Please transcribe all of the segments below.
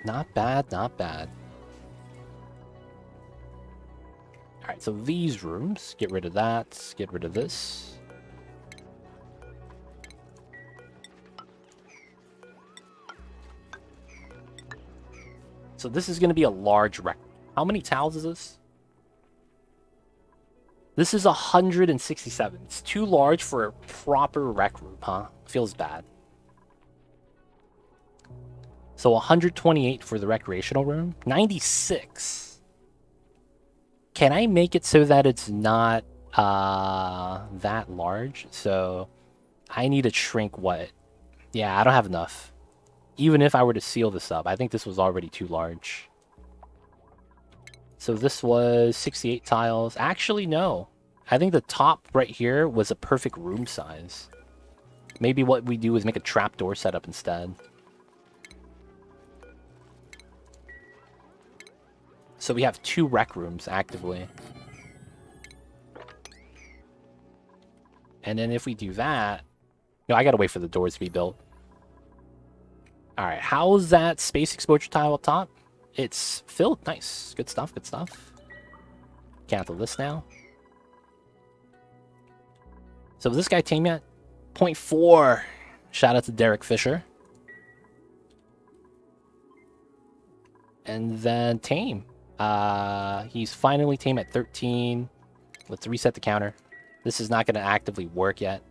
Not bad, not bad. Alright, so these rooms, get rid of that, get rid of this. So this is going to be a large rec. How many tiles is this? This is 167. It's too large for a proper rec room, huh? Feels bad. So 128 for the recreational room. 96. Can I make it so that it's not that large? So I need to shrink what? Yeah, I don't have enough. Even if I were to seal this up, I think this was already too large. So this was 68 tiles. Actually, no. I think the top right here was a perfect room size. Maybe what we do is make a trapdoor setup instead. So we have 2 rec rooms actively. And then if we do that... No, I gotta wait for the doors to be built. Alright, how's that space exposure tile up top? It's filled. Nice. Good stuff, good stuff. Cancel this now. So this guy tame yet? 0.4. Shout out to Derek Fisher. And then tame. He's finally tame at 13. Let's reset the counter. This is not going to actively work yet.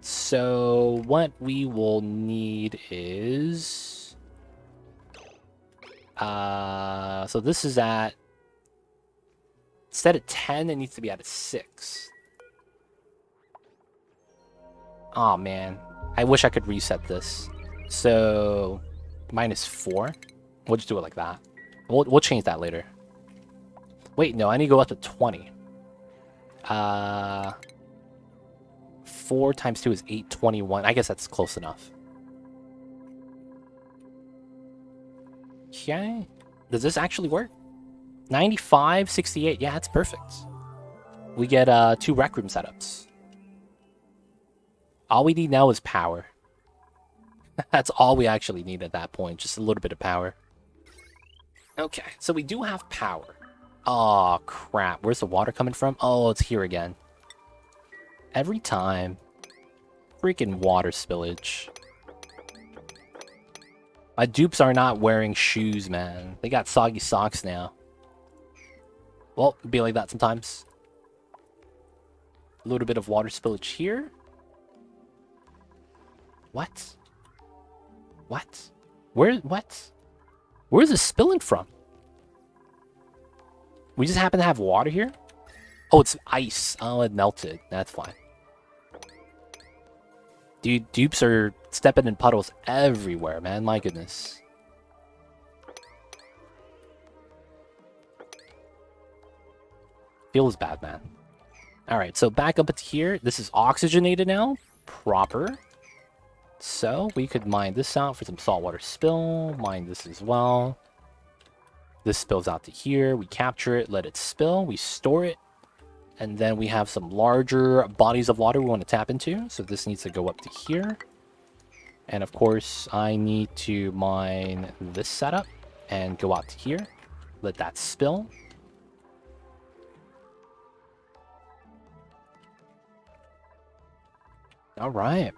So what we will need is... so this is at... Instead of 10, it needs to be at a 6. Oh man, I wish I could reset this. So -4. We'll just do it like that. We'll change that later. Wait, no, I need to go up to 20. 4 times 2 is 821. I guess that's close enough. Okay. Does this actually work? 95, 68. Yeah, that's perfect. We get 2 rec room setups. All we need now is power. That's all we actually need at that point. Just a little bit of power. Okay, so we do have power. Oh, crap. Where's the water coming from? Oh, it's here again. Every time. Freaking water spillage. My dupes are not wearing shoes, man. They got soggy socks now. Well, it'd be like that sometimes. A little bit of water spillage here. What? What? What? Where's this spilling from? We just happen to have water here? Oh, it's ice. Oh, it melted. That's fine. Dude, dupes are stepping in puddles everywhere, man. My goodness. Feels bad, man. Alright, so back up to here. This is oxygenated now. Proper. So we could mine this out for some saltwater spill. Mine this as well. This spills out to here. We capture it, let it spill. We store it. And then we have some larger bodies of water we want to tap into. So this needs to go up to here. And of course, I need to mine this setup and go out to here. Let that spill. All right.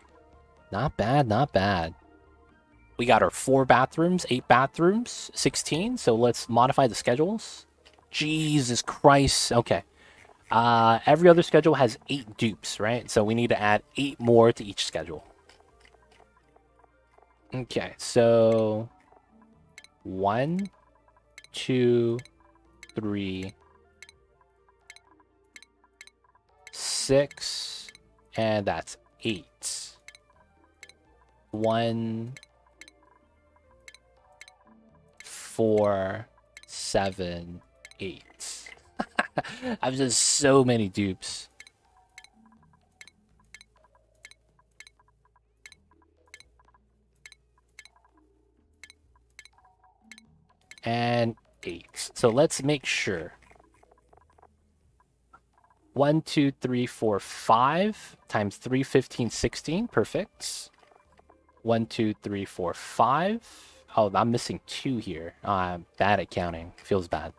Not bad, not bad. We got our 4 bathrooms, 8 bathrooms, 16. So let's modify the schedules. Jesus Christ. Okay. Every other schedule has 8 dupes, right? So we need to add 8 more to each schedule. Okay, so 1, 2, 3, 6, and that's 8. 1, 4, 7, 8. I've just so many dupes. And 8. So let's make sure. 1, 2, 3, 4, 5 times 3, 15, 16. Perfect. 1, 2, 3, 4, 5. Oh, I'm missing 2 here. I'm bad at counting. Feels bad.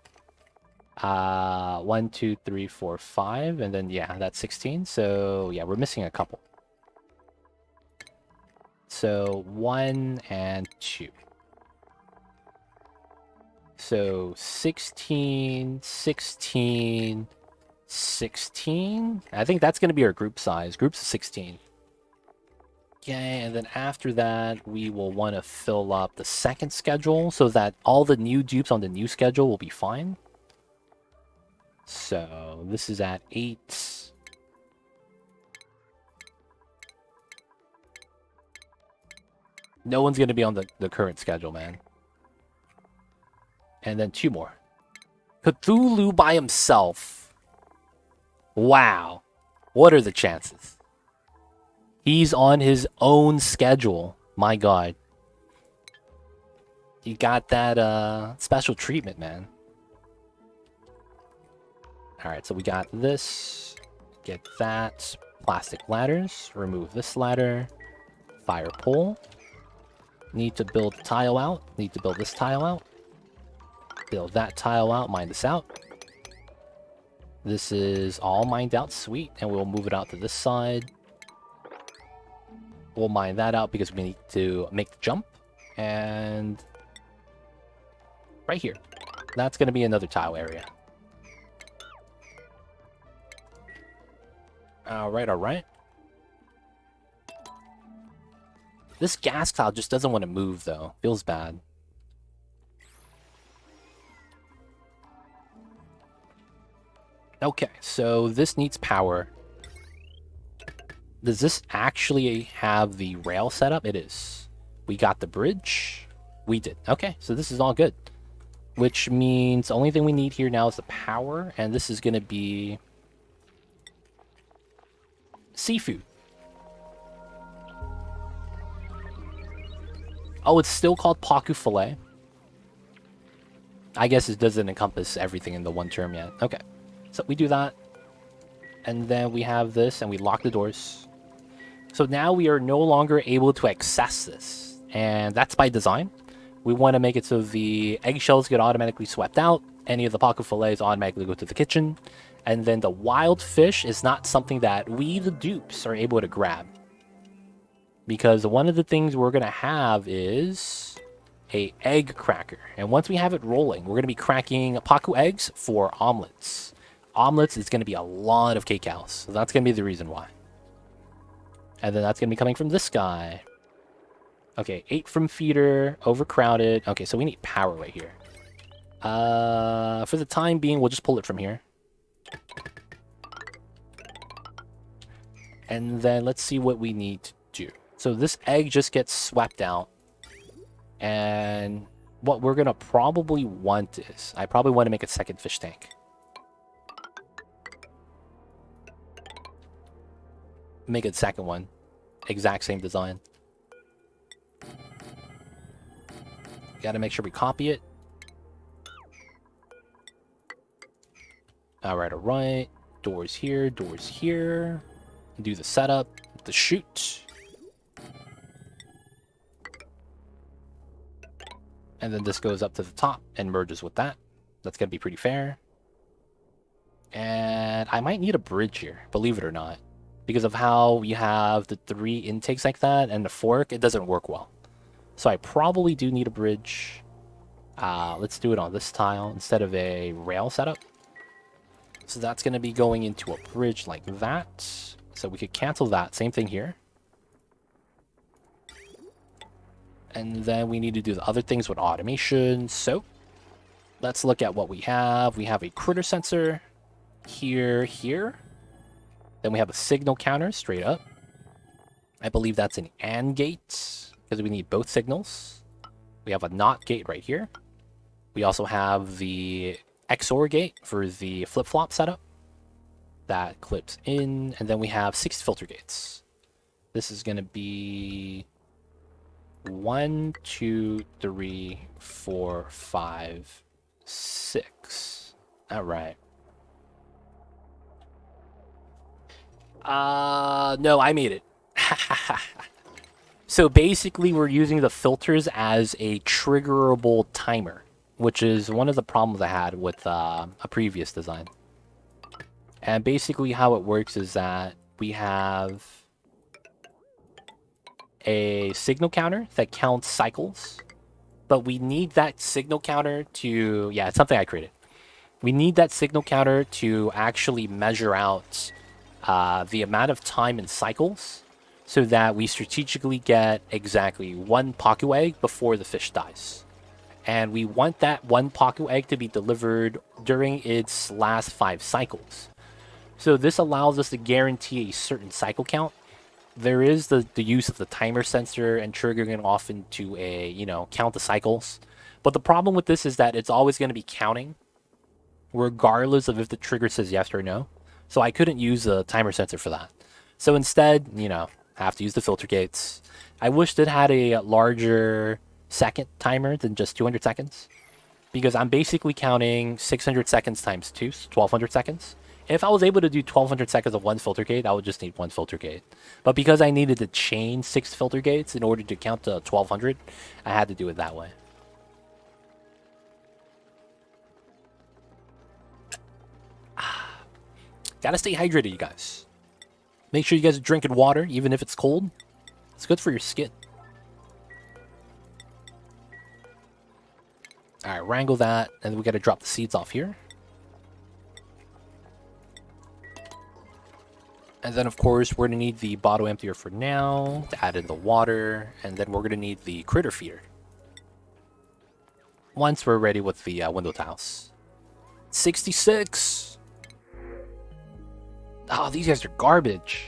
1, 2, 3, 4, 5, and then yeah, that's 16. So yeah, we're missing a couple. So 1 and 2. So 16, 16, 16. I think that's going to be our group size. Groups of 16. Okay, and then after that, we will want to fill up the second schedule so that all the new dupes on the new schedule will be fine. So this is at 8. No one's going to be on the current schedule, man. And then 2 more. Cthulhu by himself. Wow. What are the chances? He's on his own schedule. My god. You got that special treatment, man. Alright, so we got this. Get that. Plastic ladders. Remove this ladder. Fire pole. Need to build the tile out. Need to build this tile out. Build that tile out. Mine this out. This is all mined out. Sweet. And we'll move it out to this side. We'll mine that out because we need to make the jump. And right here. That's going to be another tile area. Alright, alright. This gas tile just doesn't want to move, though. Feels bad. Okay, so this needs power. Does this actually have the rail setup? It is. We got the bridge. We did. Okay, so this is all good. Which means the only thing we need here now is the power, and this is going to be seafood. Oh, it's still called Paku Filet. I guess it doesn't encompass everything in the one term yet. Okay, so we do that. And then we have this, and we lock the doors. So now we are no longer able to access this. And that's by design. We want to make it so the eggshells get automatically swept out. Any of the Paku Filets automatically go to the kitchen. And then the wild fish is not something that we, the dupes, are able to grab. Because one of the things we're going to have is a egg cracker. And once we have it rolling, we're going to be cracking Paku eggs for omelets. Omelets is going to be a lot of kcals. So that's going to be the reason why. And then that's going to be coming from this guy. Okay, 8 from feeder, overcrowded. Okay, so we need power right here. For the time being, we'll just pull it from here. And then let's see what we need to do. So this egg just gets swept out. And what we're going to probably want is, I probably want to make a second fish tank. Make a second one. Exact same design. Gotta make sure we copy it. Alright, alright. Doors here, doors here. Do the setup, the chute. And then this goes up to the top and merges with that. That's gonna be pretty fair. And I might need a bridge here, believe it or not. Because of how you have the 3 intakes like that and the fork, it doesn't work well. So I probably do need a bridge. Let's do it on this tile instead of a rail setup. So that's going to be going into a bridge like that. So we could cancel that. Same thing here. And then we need to do the other things with automation. So let's look at what we have. We have a critter sensor here, here. Then we have a signal counter straight up. I believe that's an AND gate because we need both signals. We have a NOT gate right here. We also have the XOR gate for the flip-flop setup. That clips in. And then we have 6 filter gates. This is going to be 1, 2, 3, 4, 5, 6. All right. No, I made it. So basically, we're using the filters as a triggerable timer, which is one of the problems I had with a previous design. And basically how it works is that we have a signal counter that counts cycles, but we need that signal counter to, yeah, it's something I created. We need that signal counter to actually measure out the amount of time in cycles so that we strategically get exactly one Paku egg before the fish dies. And we want that one Paku egg to be delivered during its last 5 cycles. So this allows us to guarantee a certain cycle count. There is the use of the timer sensor and triggering it off into a, count the cycles. But the problem with this is that it's always going to be counting, regardless of if the trigger says yes or no. So I couldn't use the timer sensor for that. So instead, have to use the filter gates. I wished it had a larger second timer than just 200 seconds, because I'm basically counting 600 seconds times 2, so 1200 seconds. If I was able to do 1200 seconds of one filter gate, I would just need one filter gate. But because I needed to chain 6 filter gates in order to count to 1200, I had to do it that way. Gotta stay hydrated, you guys. Make sure you guys are drinking water, even if it's cold. It's good for your skin. Alright, wrangle that, and we gotta drop the seeds off here. And then, of course, we're gonna need the bottle emptier for now to add in the water, and then we're gonna need the critter feeder once we're ready with the window tiles. 66! Oh, these guys are garbage.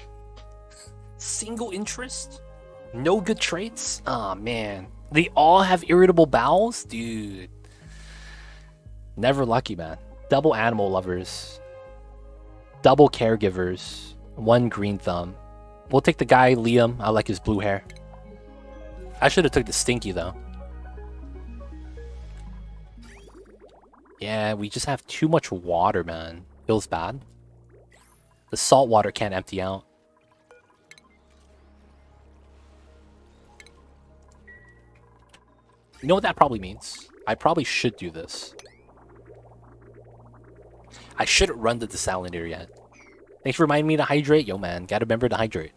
Single interest? No good traits? Aw, man. They all have irritable bowels? Dude. Never lucky, man. Double animal lovers. Double caregivers. 1 green thumb. We'll take the guy, Liam. I like his blue hair. I should have took the Stinky, though. Yeah, we just have too much water, man. Feels bad. The salt water can't empty out. You know what that probably means? I probably should do this. I shouldn't run to the desalinator yet. Thanks for reminding me to hydrate. Yo, man, gotta remember to hydrate.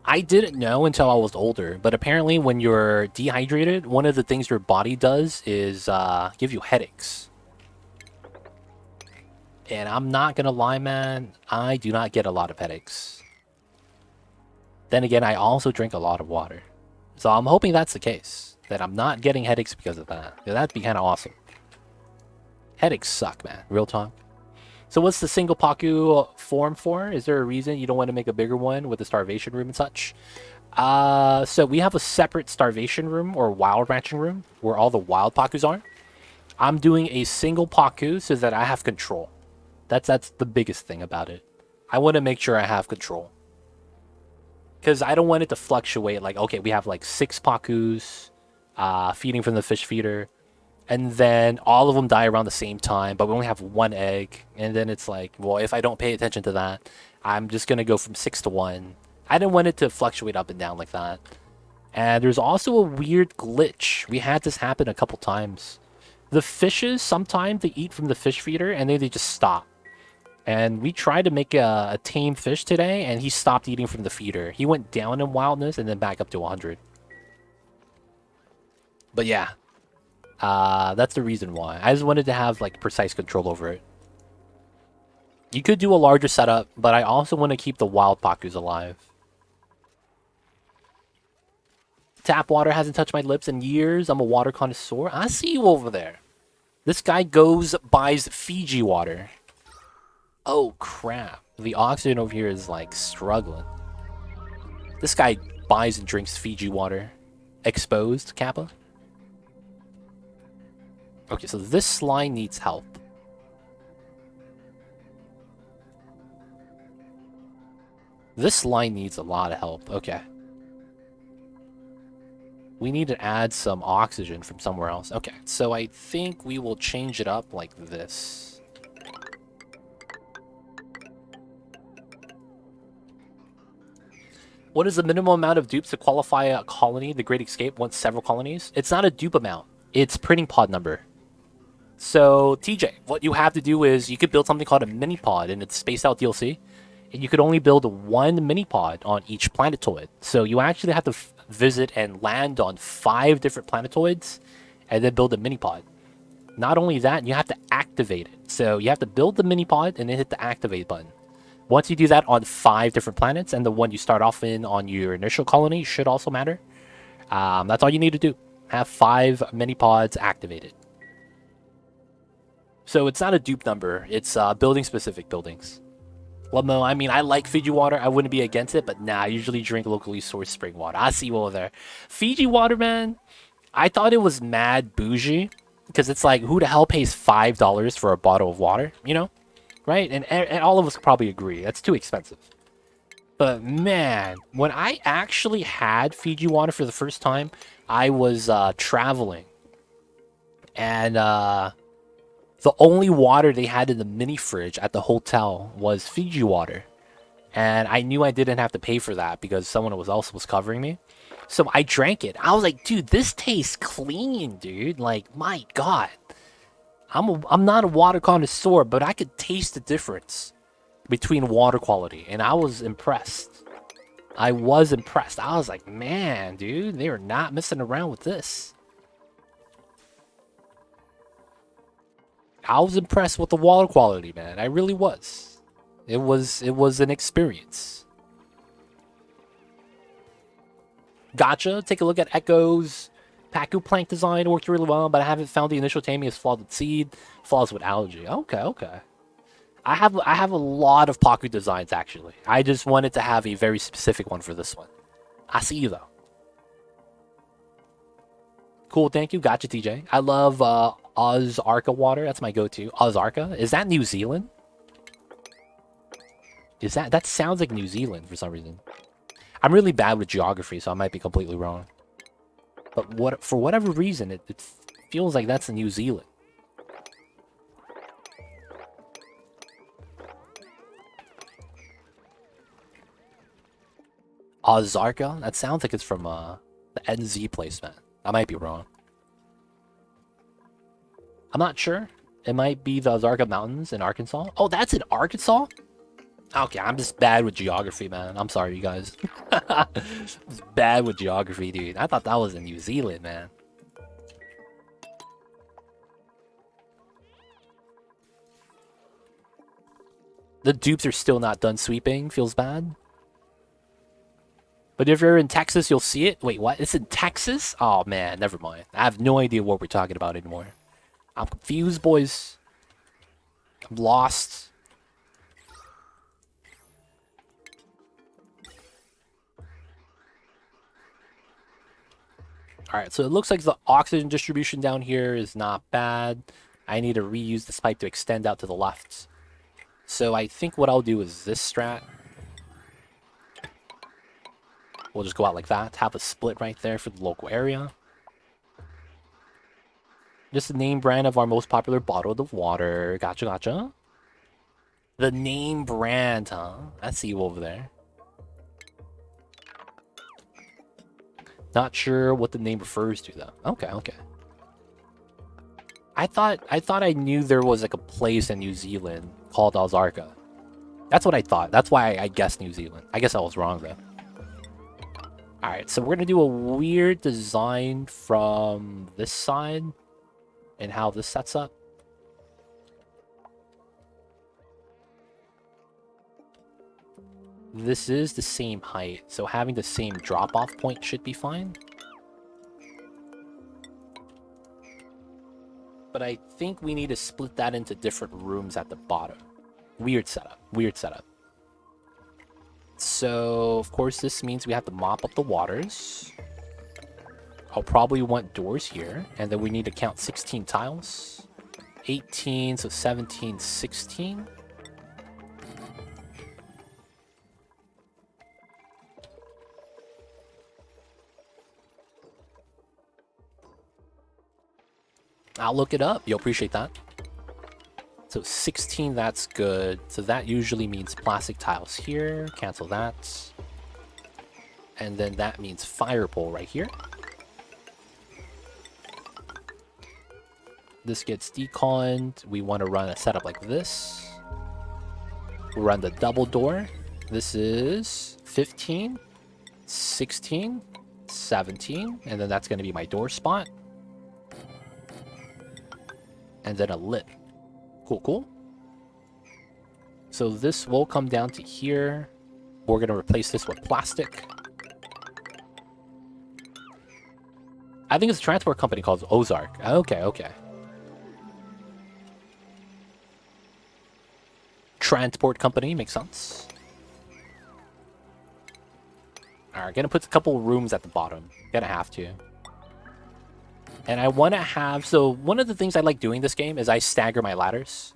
I didn't know until I was older, but apparently when you're dehydrated, one of the things your body does is give you headaches. And I'm not gonna lie, man, I do not get a lot of headaches. Then again, I also drink a lot of water. So I'm hoping that's the case, that I'm not getting headaches because of that. Yeah, that'd be kind of awesome. Headaches suck, man. Real talk. So what's the single Paku form for? Is there a reason you don't want to make a bigger one with the starvation room and such? So we have a separate starvation room or wild ranching room where all the wild Pakus are. I'm doing a single Paku so that I have control. That's the biggest thing about it. I want to make sure I have control. Because I don't want it to fluctuate. Like, okay, we have like 6 Pakus feeding from the fish feeder. And then all of them die around the same time, but we only have 1 egg. And then it's like, well, if I don't pay attention to that, I'm just going to go from 6 to 1. I didn't want it to fluctuate up and down like that. And there's also a weird glitch. We had this happen a couple times. The fishes, sometimes they eat from the fish feeder and then they just stop. And we tried to make a tame fish today, and he stopped eating from the feeder. He went down in wildness and then back up to 100. But yeah, that's the reason why. I just wanted to have like precise control over it. You could do a larger setup, but I also want to keep the wild Pakus alive. Tap water hasn't touched my lips in years. I'm a water connoisseur. I see you over there. This guy buys Fiji water. Oh, crap. The oxygen over here is, like, struggling. This guy buys and drinks Fiji water. Exposed, Kappa? Okay, so this slime needs help. This line needs a lot of help. Okay. We need to add some oxygen from somewhere else. Okay, so I think we will change it up like this. What is the minimum amount of dupes to qualify a colony, the Great Escape, once several colonies? It's not a dupe amount. It's printing pod number. So, TJ, what you have to do is you could build something called a mini pod, and it's spaced out DLC. And you could only build one mini pod on each planetoid. So you actually have to visit and land on 5 different planetoids and then build a mini pod. Not only that, you have to activate it. So you have to build the mini pod and then hit the activate button. Once you do that on 5 different planets, and the one you start off in on your initial colony should also matter, that's all you need to do. Have 5 mini pods activated. So it's not a dupe number, it's building specific buildings. Lamo, I mean, I like Fiji water. I wouldn't be against it, but nah, I usually drink locally sourced spring water. I see you over there. Fiji water, man, I thought it was mad bougie because it's like, who the hell pays $5 for a bottle of water, you know? Right? And all of us probably agree. That's too expensive. But man, when I actually had Fiji water for the first time, I was traveling. And the only water they had in the mini fridge at the hotel was Fiji water. And I knew I didn't have to pay for that because someone else was covering me. So I drank it. I was like, dude, this tastes clean, dude. Like, my God. I'm not a water connoisseur, but I could taste the difference between water quality. And I was impressed. I was impressed. I was like, man, dude, they are not messing around with this. I was impressed with the water quality, man. I really was. It was an experience. Gotcha. Take a look at Echo's Paku plank design. Worked really well, but I haven't found the initial taming is flawed with seed, flaws with algae. Okay. I have a lot of Paku designs actually. I just wanted to have a very specific one for this one. I see you though. Cool, thank you. Gotcha, TJ. I love Ozarka water. That's my go-to. Ozarka? Is that New Zealand? That sounds like New Zealand for some reason. I'm really bad with geography, so I might be completely wrong. But for whatever reason, it feels like that's New Zealand. Ozarka? That sounds like it's from the NZ place, man. I might be wrong. I'm not sure. It might be the Ozarka Mountains in Arkansas. Oh, that's in Arkansas? Okay, I'm just bad with geography, man. I'm sorry, you guys. I'm just bad with geography, dude. I thought that was in New Zealand, man. The dupes are still not done sweeping. Feels bad. But if you're in Texas, you'll see it. Wait, what? It's in Texas? Oh, man, never mind. I have no idea what we're talking about anymore. I'm confused, boys. I'm lost. Alright, so it looks like the oxygen distribution down here is not bad. I need to reuse this pipe to extend out to the left. So I think what I'll do is this strat. We'll just go out like that. Have a split right there for the local area. Just the name brand of our most popular bottle of water. Gotcha. The name brand, huh? I see you over there. Not sure what the name refers to, though. Okay. I thought I knew there was like a place in New Zealand called Ozarka. That's what I thought. That's why I guessed New Zealand. I guess I was wrong, though. Alright, so we're going to do a weird design from this side and how this sets up. This is the same height, so having the same drop-off point should be fine. But I think we need to split that into different rooms at the bottom. Weird setup. So, of course, this means we have to mop up the waters. I'll probably want doors here, and then we need to count 16 tiles. 18, so 17, 16. I'll look it up. You'll appreciate that. So 16, that's good. So that usually means plastic tiles here. Cancel that. And then that means fire pole right here. This gets deconned. We want to run a setup like this. We'll run the double door. This is 15, 16, 17, and then that's going to be my door spot. And then a lid. Cool, cool. So this will come down to here. We're going to replace this with plastic. I think it's a transport company called Ozark. Okay, okay. Transport company, makes sense. Alright, gonna put a couple rooms at the bottom. Gonna have to. And I want to have... So, one of the things I like doing this game is I stagger my ladders.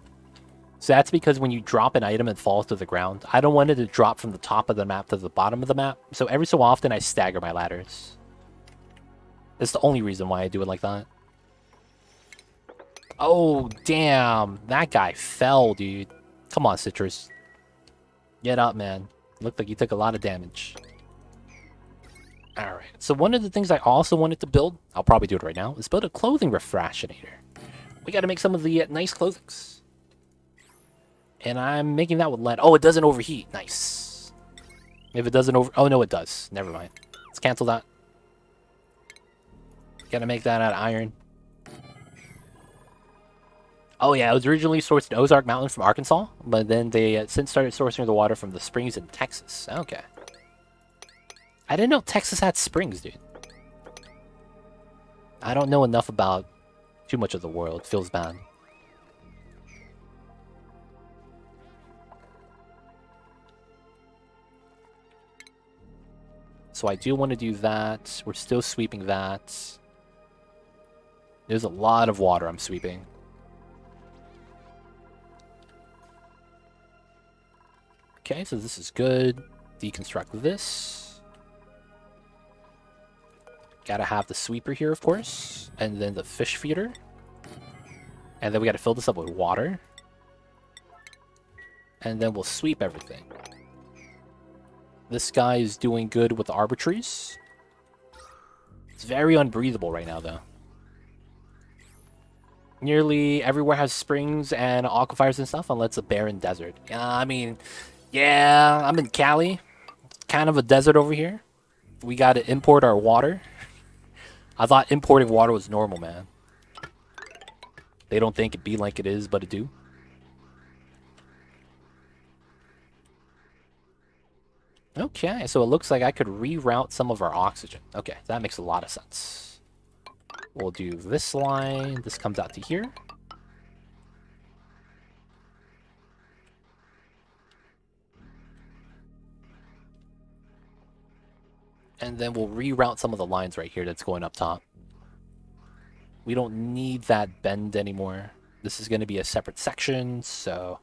So that's because when you drop an item and falls to the ground, I don't want it to drop from the top of the map to the bottom of the map. So every so often I stagger my ladders. That's the only reason why I do it like that. Oh, damn. That guy fell, dude. Come on, Citrus. Get up, man. Looked like you took a lot of damage. Alright, so one of the things I also wanted to build, I'll probably do it right now, is build a clothing refractionator. We gotta make some of the nice clothings. And I'm making that with lead. Oh, it doesn't overheat. Nice. If it doesn't oh, no, it does. Never mind. Let's cancel that. Gotta make that out of iron. Oh yeah, it was originally sourced in Ozark Mountain from Arkansas, but then they since started sourcing the water from the springs in Texas. Okay. I didn't know Texas had springs, dude. I don't know enough about too much of the world. Feels bad. So I do want to do that. We're still sweeping that. There's a lot of water I'm sweeping. Okay, so this is good. Deconstruct this. Gotta have the sweeper here, of course. And then the fish feeder. And then we gotta fill this up with water. And then we'll sweep everything. This guy is doing good with the arbor trees. It's very unbreathable right now, though. Nearly everywhere has springs and aquifers and stuff, unless it's a barren desert. I mean... Yeah, I'm in Cali. Kind of a desert over here. We got to import our water. I thought importing water was normal, man. They don't think it be like it is, but it do. Okay, so it looks like I could reroute some of our oxygen. Okay, that makes a lot of sense. We'll do this line. This comes out to here. And then we'll reroute some of the lines right here that's going up top. We don't need that bend anymore. This is going to be a separate section, so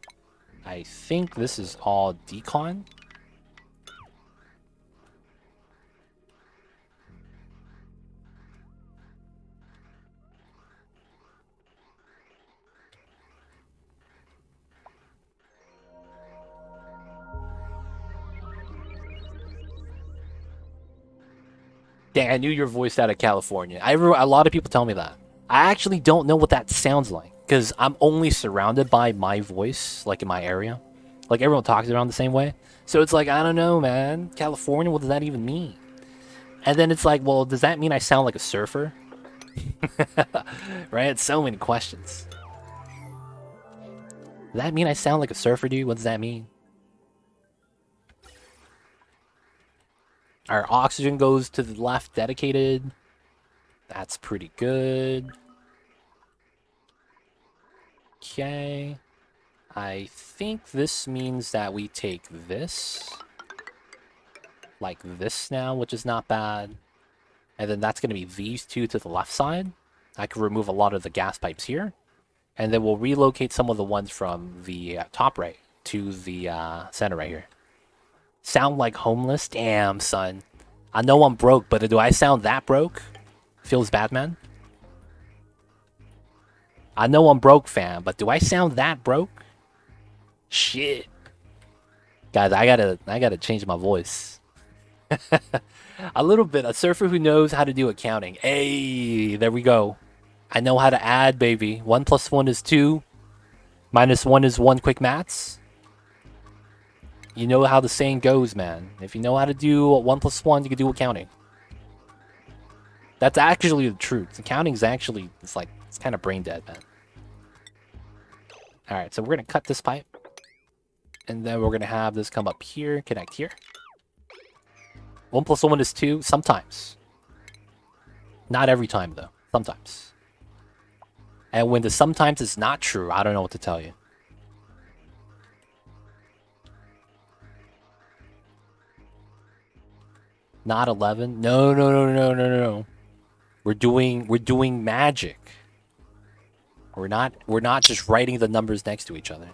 I think this is all decon. Dang, I knew you were voiced out of California. A lot of people tell me that. I actually don't know what that sounds like, because I'm only surrounded by my voice, like in my area. Like everyone talks around the same way. So it's like, I don't know, man. California, what does that even mean? And then it's like, well, does that mean I sound like a surfer? Right? It's so many questions. Does that mean I sound like a surfer, dude? What does that mean? Our oxygen goes to the left dedicated. That's pretty good. Okay. I think this means that we take this. Like this now, which is not bad. And then that's going to be these two to the left side. I can remove a lot of the gas pipes here. And then we'll relocate some of the ones from the top right to the center right here. Sound like homeless? Damn, son. I know I'm broke, but do I sound that broke? Feels bad, man. I know I'm broke, fam, but do I sound that broke? Shit. Guys, I gotta change my voice. A little bit. A surfer who knows how to do accounting. Hey, there we go. I know how to add, baby. 1 plus 1 is 2. Minus 1 is 1 quick maths. You know how the saying goes, man. If you know how to do 1 plus 1, you can do accounting. That's actually the truth. Accounting's actually, it's kind of brain dead, man. Alright, so we're going to cut this pipe. And then we're going to have this come up here, connect here. 1 plus 1 is 2, sometimes. Not every time, though. Sometimes. And when the sometimes is not true, I don't know what to tell you. Not 11? No. We're doing magic. We're not just writing the numbers next to each other.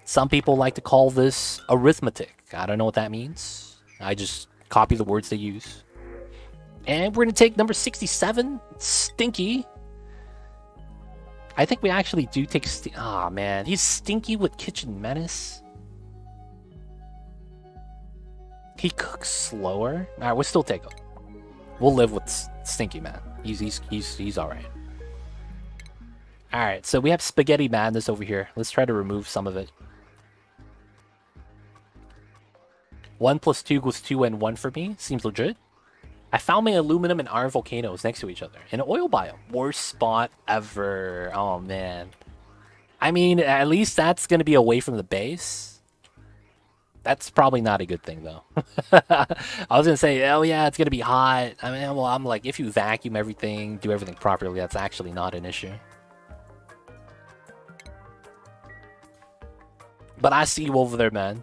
Some people like to call this arithmetic. I don't know what that means. I just copy the words they use. And we're going to take number 67, Stinky. I think we actually do take... Aw, man. He's Stinky with Kitchen Menace. He cooks slower. Alright, we'll still take him. We'll live with Stinky, man. He's alright. Alright, so we have Spaghetti Madness over here. Let's try to remove some of it. 1 plus 2 equals 2 and 1 for me. Seems legit. I found my aluminum and iron volcanoes next to each other in an oil biome. Worst spot ever. Oh, man. I mean, at least that's going to be away from the base. That's probably not a good thing, though. I was going to say, oh, yeah, it's going to be hot. I mean, well, I'm like, if you vacuum everything, do everything properly, that's actually not an issue. But I see you over there, man.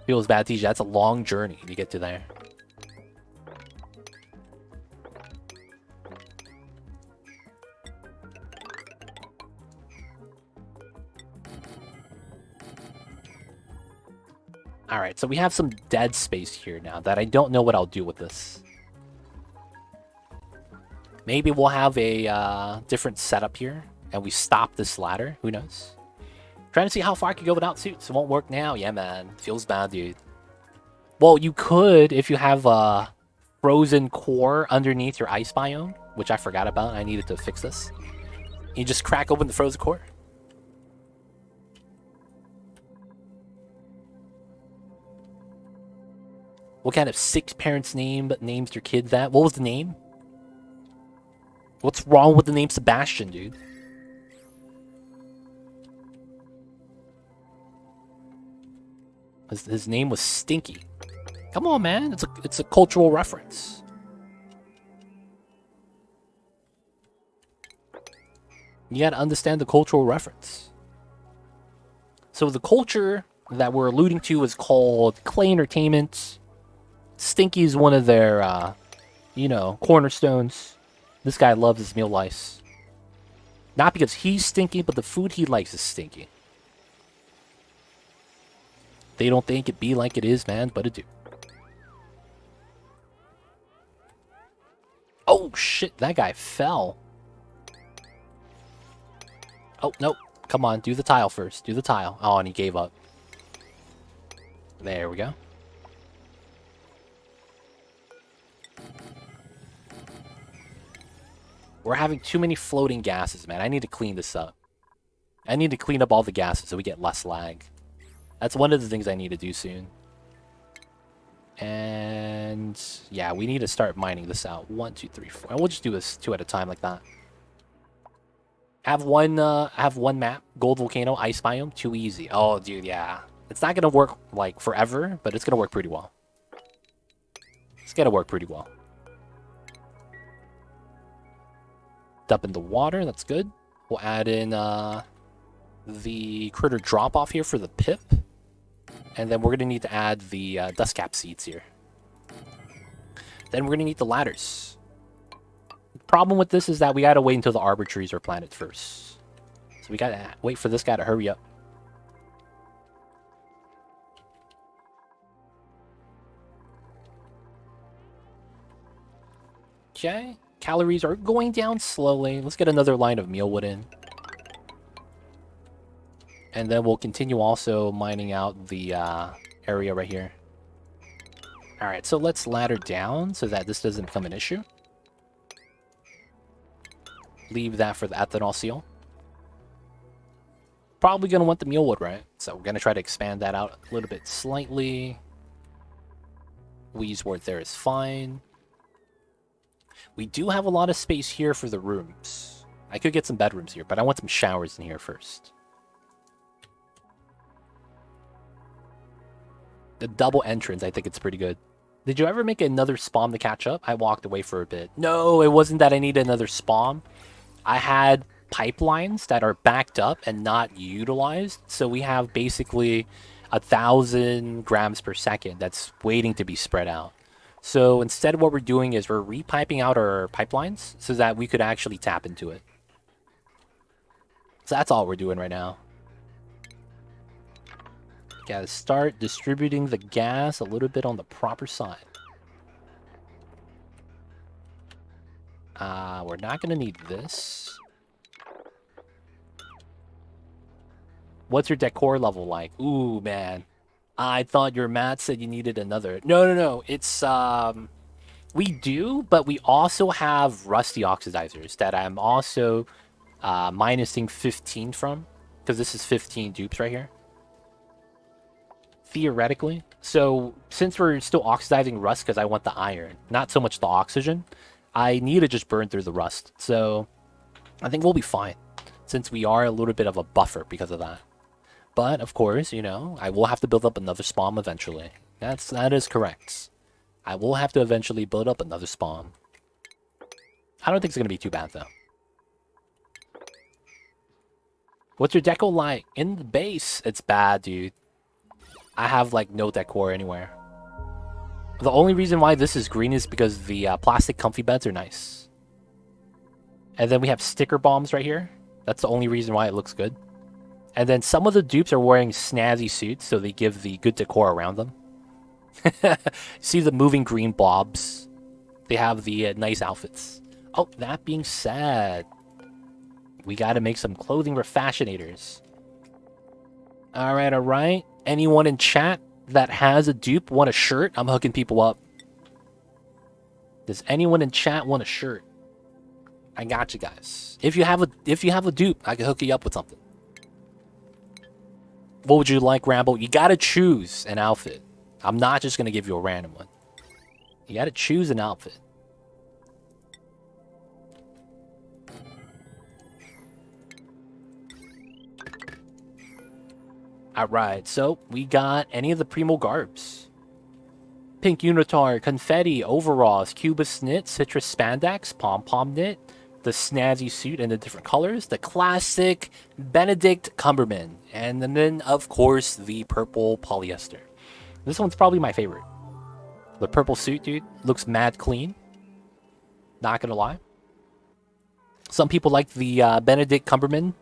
Feels bad, TJ. That's a long journey to get to there. Alright, so we have some dead space here now that I don't know what I'll do with this. Maybe we'll have a different setup here, and we stop this ladder. Who knows? Trying to see how far I can go without suits. It won't work now. Yeah, man. Feels bad, dude. Well, you could if you have a frozen core underneath your ice biome, which I forgot about. I needed to fix this. You just crack open the frozen core. What kind of sick parent's name names your kid that? What was the name? What's wrong with the name Sebastian, dude? His name was Stinky. Come on, man. It's a cultural reference. You gotta understand the cultural reference. So the culture that we're alluding to is called Clay Entertainment. Stinky is one of their, cornerstones. This guy loves his meal lice. Not because he's stinky, but the food he likes is stinky. They don't think it be like it is, man, but it do. Oh, shit, that guy fell. Oh, no. Come on, do the tile first. Do the tile. Oh, and he gave up. There we go. We're having too many floating gases, man. I need to clean this up. I need to clean up all the gases so we get less lag. That's one of the things I need to do soon. And yeah, we need to start mining this out. 1, 2, 3, 4. And we'll just do this 2 at a time like that. Have one map, gold volcano, ice biome, too easy. Oh, dude, yeah. It's not gonna work like forever, but it's gonna work pretty well. It's gonna work pretty well. Dump in the water, that's good. We'll add in the critter drop off here for the pip. And then we're going to need to add the dust cap seeds here. Then we're going to need the ladders. The problem with this is that we got to wait until the arbor trees are planted first. So we got to wait for this guy to hurry up. Okay. Calories are going down slowly. Let's get another line of mealwood in. And then we'll continue also mining out the area right here. Alright, so let's ladder down so that this doesn't become an issue. Leave that for the ethanol seal. Probably going to want the mulewood, right? So we're going to try to expand that out a little bit slightly. Wheeze word there is fine. We do have a lot of space here for the rooms. I could get some bedrooms here, but I want some showers in here first. The double entrance, I think it's pretty good. Did you ever make another spawn to catch up? I walked away for a bit. No, it wasn't that I needed another spawn. I had pipelines that are backed up and not utilized. So we have basically 1,000 grams per second that's waiting to be spread out. So instead what we're doing is we're repiping out our pipelines so that we could actually tap into it. So that's all we're doing right now. Gotta start distributing the gas a little bit on the proper side. We're not gonna need this. What's your decor level like? Ooh, man. I thought your math said you needed another. No. It's, we do, but we also have rusty oxidizers that I'm also minusing 15 from. Because this is 15 dupes right here. Theoretically. So, since we're still oxidizing rust because I want the iron, not so much the oxygen, I need to just burn through the rust. So, I think we'll be fine. Since we are a little bit of a buffer because of that. But, of course, you know, I will have to build up another spawn eventually. That is correct. I will have to eventually build up another spawn. I don't think it's going to be too bad, though. What's your deco like? In the base, it's bad, dude. I have, like, no decor anywhere. The only reason why this is green is because the plastic comfy beds are nice. And then we have sticker bombs right here. That's the only reason why it looks good. And then some of the dupes are wearing snazzy suits, so they give the good decor around them. See the moving green blobs? They have the nice outfits. Oh, that being said, we gotta make some clothing refashionators. Alright. Anyone in chat that has a dupe want a shirt? I'm hooking people up. Does anyone in chat want a shirt? I got you guys. If you have a dupe, I can hook you up with something. What would you like, Rambo? You gotta choose an outfit. I'm not just gonna give you a random one. You gotta choose an outfit. Alright, so we got any of the Primo Garbs. Pink Unitar, Confetti, Overalls, Cubist Knit, Citrus Spandex, Pom-Pom Knit, the snazzy suit in the different colors, the classic Benedict Cumberman, and then, of course, the purple polyester. This one's probably my favorite. The purple suit, dude, looks mad clean. Not gonna lie. Some people like the Benedict Cumberman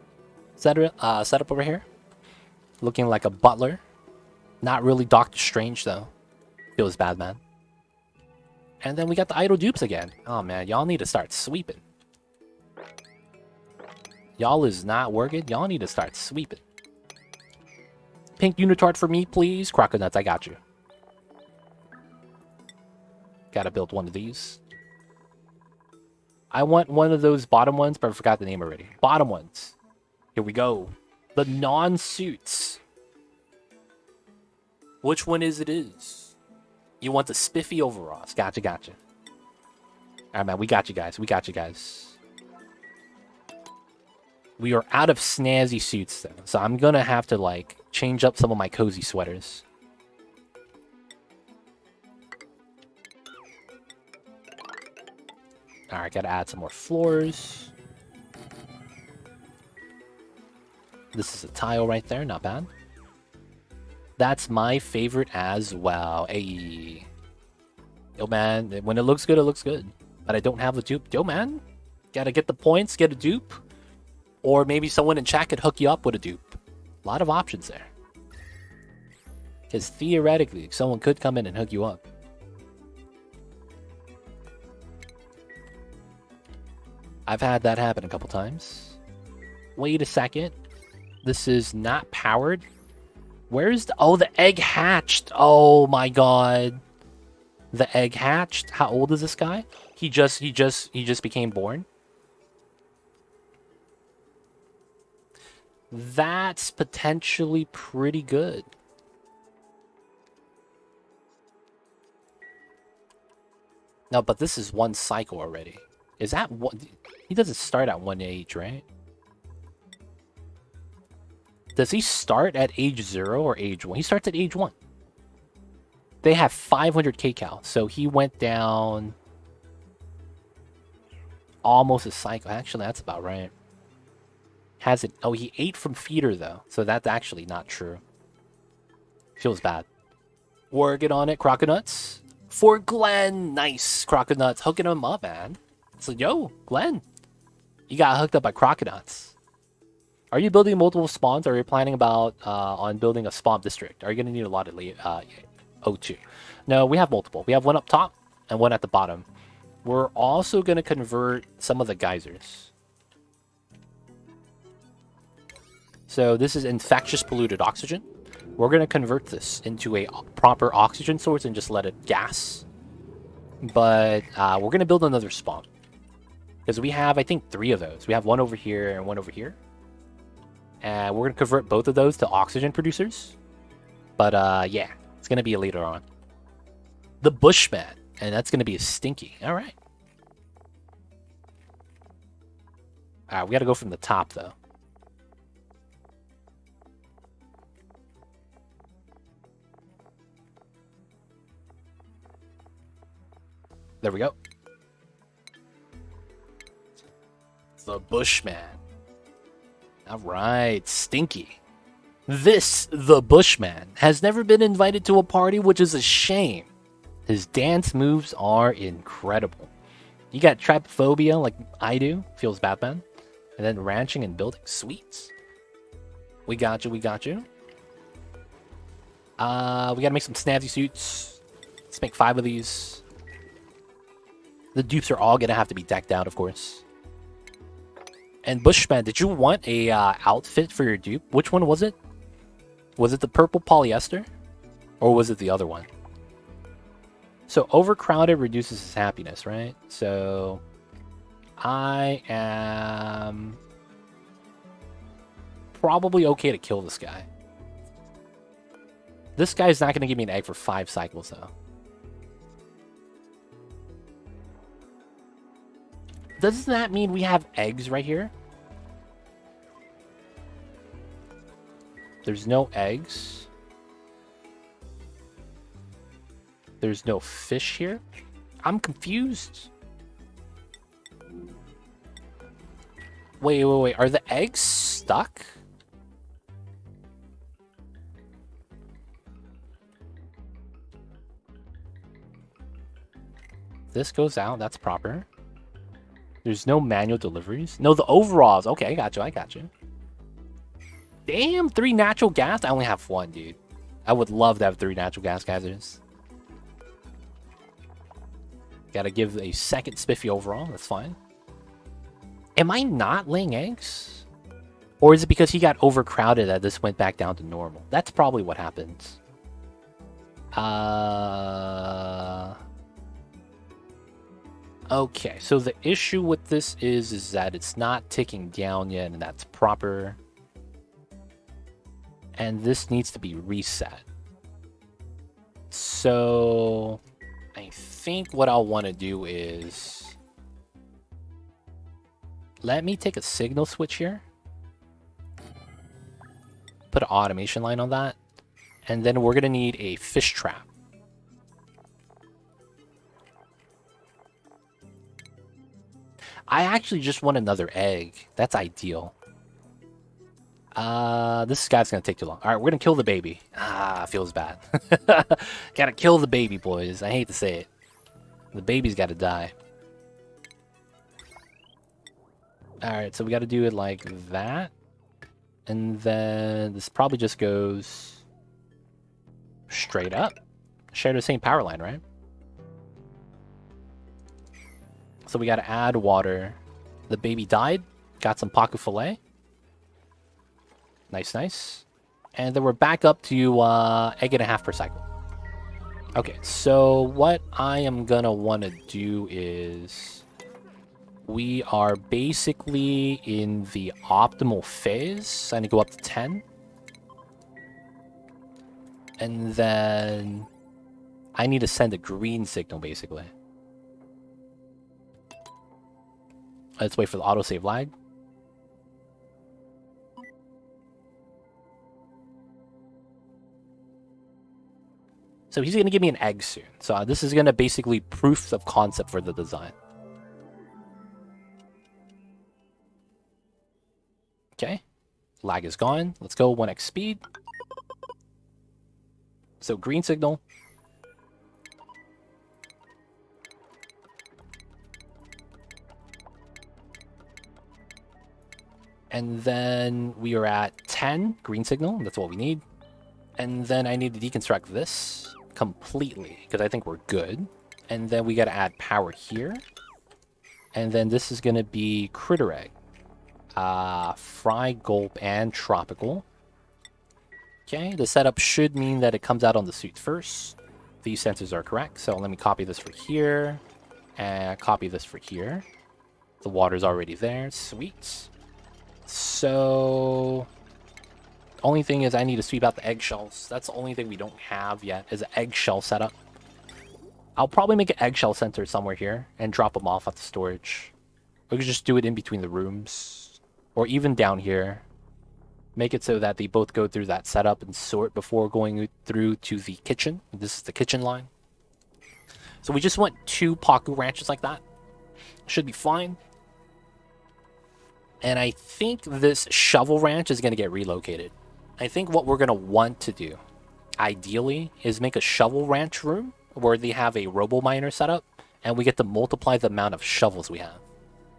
setup over here. Looking like a butler. Not really Doctor Strange, though. Feels bad, man. And then we got the idle dupes again. Oh, man, y'all need to start sweeping. Y'all is not working. Y'all need to start sweeping. Pink unitard for me, please. Croconuts, I got you. Gotta build one of these. I want one of those bottom ones, but I forgot the name already. Bottom ones. Here we go. The non-suits. Which one is? You want the spiffy overalls. Gotcha. Alright, man. We got you guys. We are out of snazzy suits, though. So I'm gonna have to, like, change up some of my cozy sweaters. Alright, gotta add some more floors. This is a tile right there, not bad. That's my favorite as well. Hey. Yo, man, when it looks good, it looks good. But I don't have a dupe. Yo, man, gotta get the points, get a dupe. Or maybe someone in chat could hook you up with a dupe. A lot of options there. Because theoretically, someone could come in and hook you up. I've had that happen a couple times. Wait a second. This is not powered. Where's the... Oh, the egg hatched. Oh, my God. The egg hatched. How old is this guy? He just became born. That's potentially pretty good. No, but this is one cycle already. Is that one? He doesn't start at one age, right? Does he start at age 0 or age 1? He starts at age 1. They have 500 kcal, so he went down almost a cycle. Actually, that's about right. Has it? Oh, he ate from feeder though, so that's actually not true. Feels bad. Working on it, Croconuts. For Glenn, nice Croconuts, hooking him up, man. So yo, Glenn, you got hooked up by Croconuts. Are you building multiple spawns, or are you planning about on building a spawn district? Are you gonna need a lot of O2? No, we have multiple. We have one up top and one at the bottom. We're also gonna convert some of the geysers. So this is infectious polluted oxygen. We're gonna convert this into a proper oxygen source and just let it gas. But we're gonna build another spawn because we have, I think, 3 of those. We have one over here and one over here. And we're going to convert both of those to oxygen producers. But, yeah, it's going to be later on. The Bushman. And that's going to be a stinky. All right. All right, we got to go from the top, though. There we go. The Bushman. All right, stinky. This, the Bushman, has never been invited to a party, which is a shame. His dance moves are incredible. You got trypophobia like I do, feels Batman. And then ranching and building, sweet. We got you, we got you. We gotta make some snazzy suits. Let's make 5 of these. The dupes are all gonna have to be decked out, of course. And Bushman, did you want a outfit for your dupe? Which one was it? Was it the purple polyester? Or was it the other one? So overcrowded reduces his happiness, right? So I am probably okay to kill this guy. This guy's not going to give me an egg for 5 cycles, though. Doesn't that mean we have eggs right here? There's no eggs. There's no fish here. I'm confused. Wait. Are the eggs stuck? This goes out. That's proper. There's no manual deliveries. No, the overalls. Okay, I got you. Damn, 3 natural gas? I only have 1, dude. I would love to have 3 natural gas geysers. Gotta give a second spiffy overall. That's fine. Am I not laying eggs? Or is it because he got overcrowded that this went back down to normal? That's probably what happens. Okay, so the issue with this is that it's not ticking down yet, and that's proper. And this needs to be reset. So I think what I'll want to do is let me take a signal switch here. Put an automation line on that. And then we're going to need a fish trap. I actually just want another egg. That's ideal. This guy's gonna take too long. Alright, we're gonna kill the baby. Feels bad. Gotta kill the baby, boys. I hate to say it. The baby's gotta die. Alright, so we gotta do it like that. And then this probably just goes straight up. Share the same power line, right? So we gotta add water. The baby died. Got some paku fillet. Nice. And then we're back up to 1.5 eggs per cycle. Okay, so what I am gonna want to do is we are basically in the optimal phase. I need to go up to 10. And then I need to send a green signal, basically. Let's wait for the autosave lag. So he's going to give me an egg soon. So this is going to basically proof of concept for the design. Okay. Lag is gone. Let's go 1x speed. So green signal. And then we are at 10 green signal. That's what we need. And then I need to deconstruct this completely because I think we're good. And then we got to add power here. And then this is going to be critter egg. Fry, gulp, and tropical. Okay, the setup should mean that it comes out on the suit first. These sensors are correct. So let me copy this for here. And copy this for here. The water's already there. Sweet. So only thing is I need to sweep out the eggshells. That's the only thing we don't have yet is an eggshell setup. I'll probably make an eggshell center somewhere here and drop them off at the storage. We could just do it in between the rooms or even down here. Make it so that they both go through that setup and sort before going through to the kitchen. This is the kitchen line. So we just want 2 Paku ranches like that. Should be fine. And I think this shovel ranch is going to get relocated. I think what we're going to want to do, ideally, is make a shovel ranch room where they have a robo miner set up, and we get to multiply the amount of shovels we have.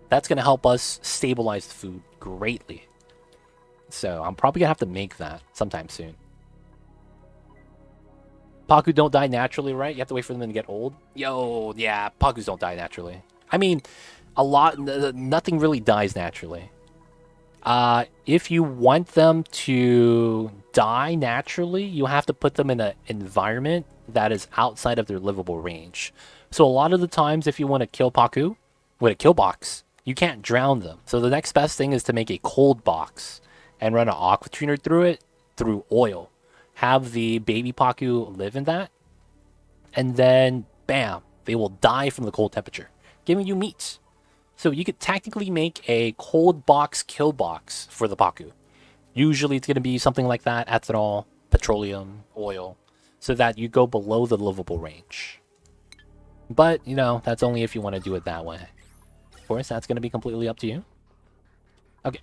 That's going to help us stabilize the food greatly. So I'm probably going to have to make that sometime soon. Paku don't die naturally, right? You have to wait for them to get old. Yo, yeah, Pakus don't die naturally. I mean, nothing really dies naturally. If you want them to die naturally, you have to put them in an environment that is outside of their livable range. So a lot of the times, if you want to kill Paku with a kill box, you can't drown them. So the next best thing is to make a cold box and run an aqua tuner through it, through oil. Have the baby Paku live in that, and then, bam, they will die from the cold temperature, giving you meat. So you could technically make a cold box kill box for the Paku. Usually it's going to be something like that, ethanol, petroleum, oil, so that you go below the livable range. But, you know, that's only if you want to do it that way. Of course, that's going to be completely up to you. Okay.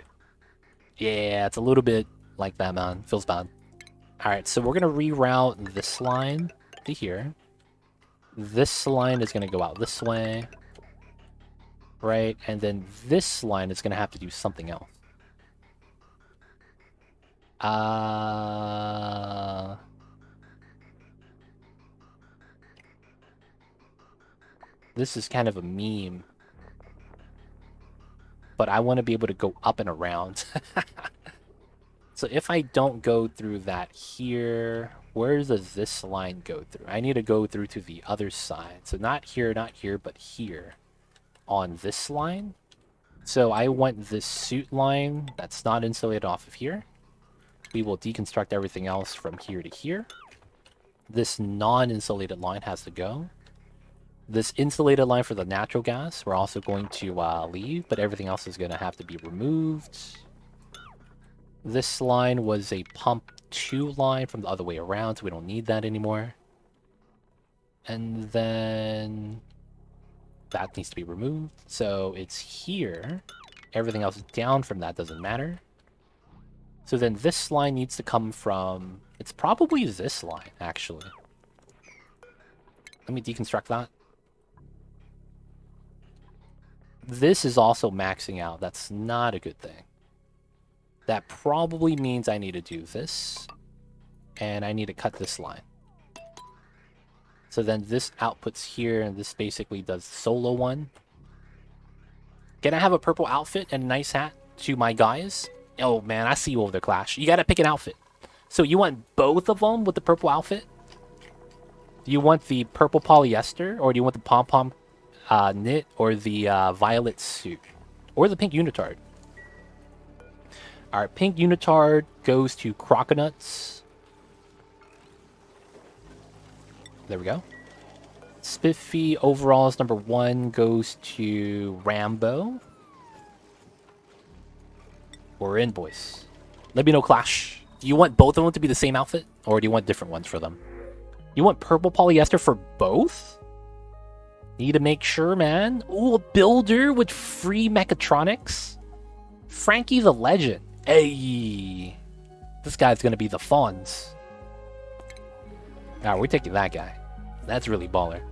Yeah, it's a little bit like that, man. Feels bad. Alright, so we're going to reroute this line to here. This line is going to go out this way. Right, and then this line is going to have to do something else. This is kind of a meme. But I want to be able to go up and around. So if I don't go through that here, where does this line go through? I need to go through to the other side. So not here, but here. On this line. So I want this suit line that's not insulated off of here. We will deconstruct everything else from here to here. This non-insulated line has to go. This insulated line for the natural gas, we're also going to leave, but everything else is going to have to be removed. This line was a pump 2 line from the other way around, so we don't need that anymore. And then that needs to be removed. So it's here. Everything else down from that doesn't matter. So then this line needs to come from... It's probably this line, actually. Let me deconstruct that. This is also maxing out. That's not a good thing. That probably means I need to do this. And I need to cut this line. So then this outputs here, and this basically does the solo one. Can I have a purple outfit and a nice hat to my guys? Oh man, I see you over there, Clash. You gotta pick an outfit. So you want both of them with the purple outfit? Do you want the purple polyester, or do you want the pom-pom knit, or the violet suit, or the pink unitard? Alright, pink unitard goes to Croconuts. There we go. Spiffy overalls number 1 goes to Rambo. We're in, boys. Let me know, Clash. Do you want both of them to be the same outfit, or do you want different ones for them? You want purple polyester for both? Need to make sure, man. Ooh, a builder with free mechatronics. Frankie the Legend. Hey, this guy's gonna be the Fonz. Alright, we're taking that guy. That's really baller.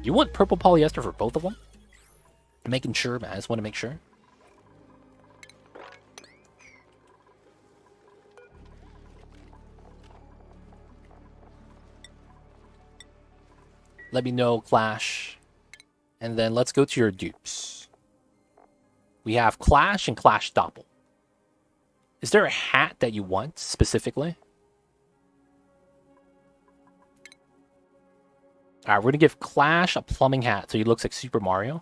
You want purple polyester for both of them? Making sure, man. I just want to make sure. Let me know, Clash. And then let's go to your dupes. We have Clash and Clash Doppel. Is there a hat that you want specifically? Alright, we're going to give Clash a plumbing hat so he looks like Super Mario.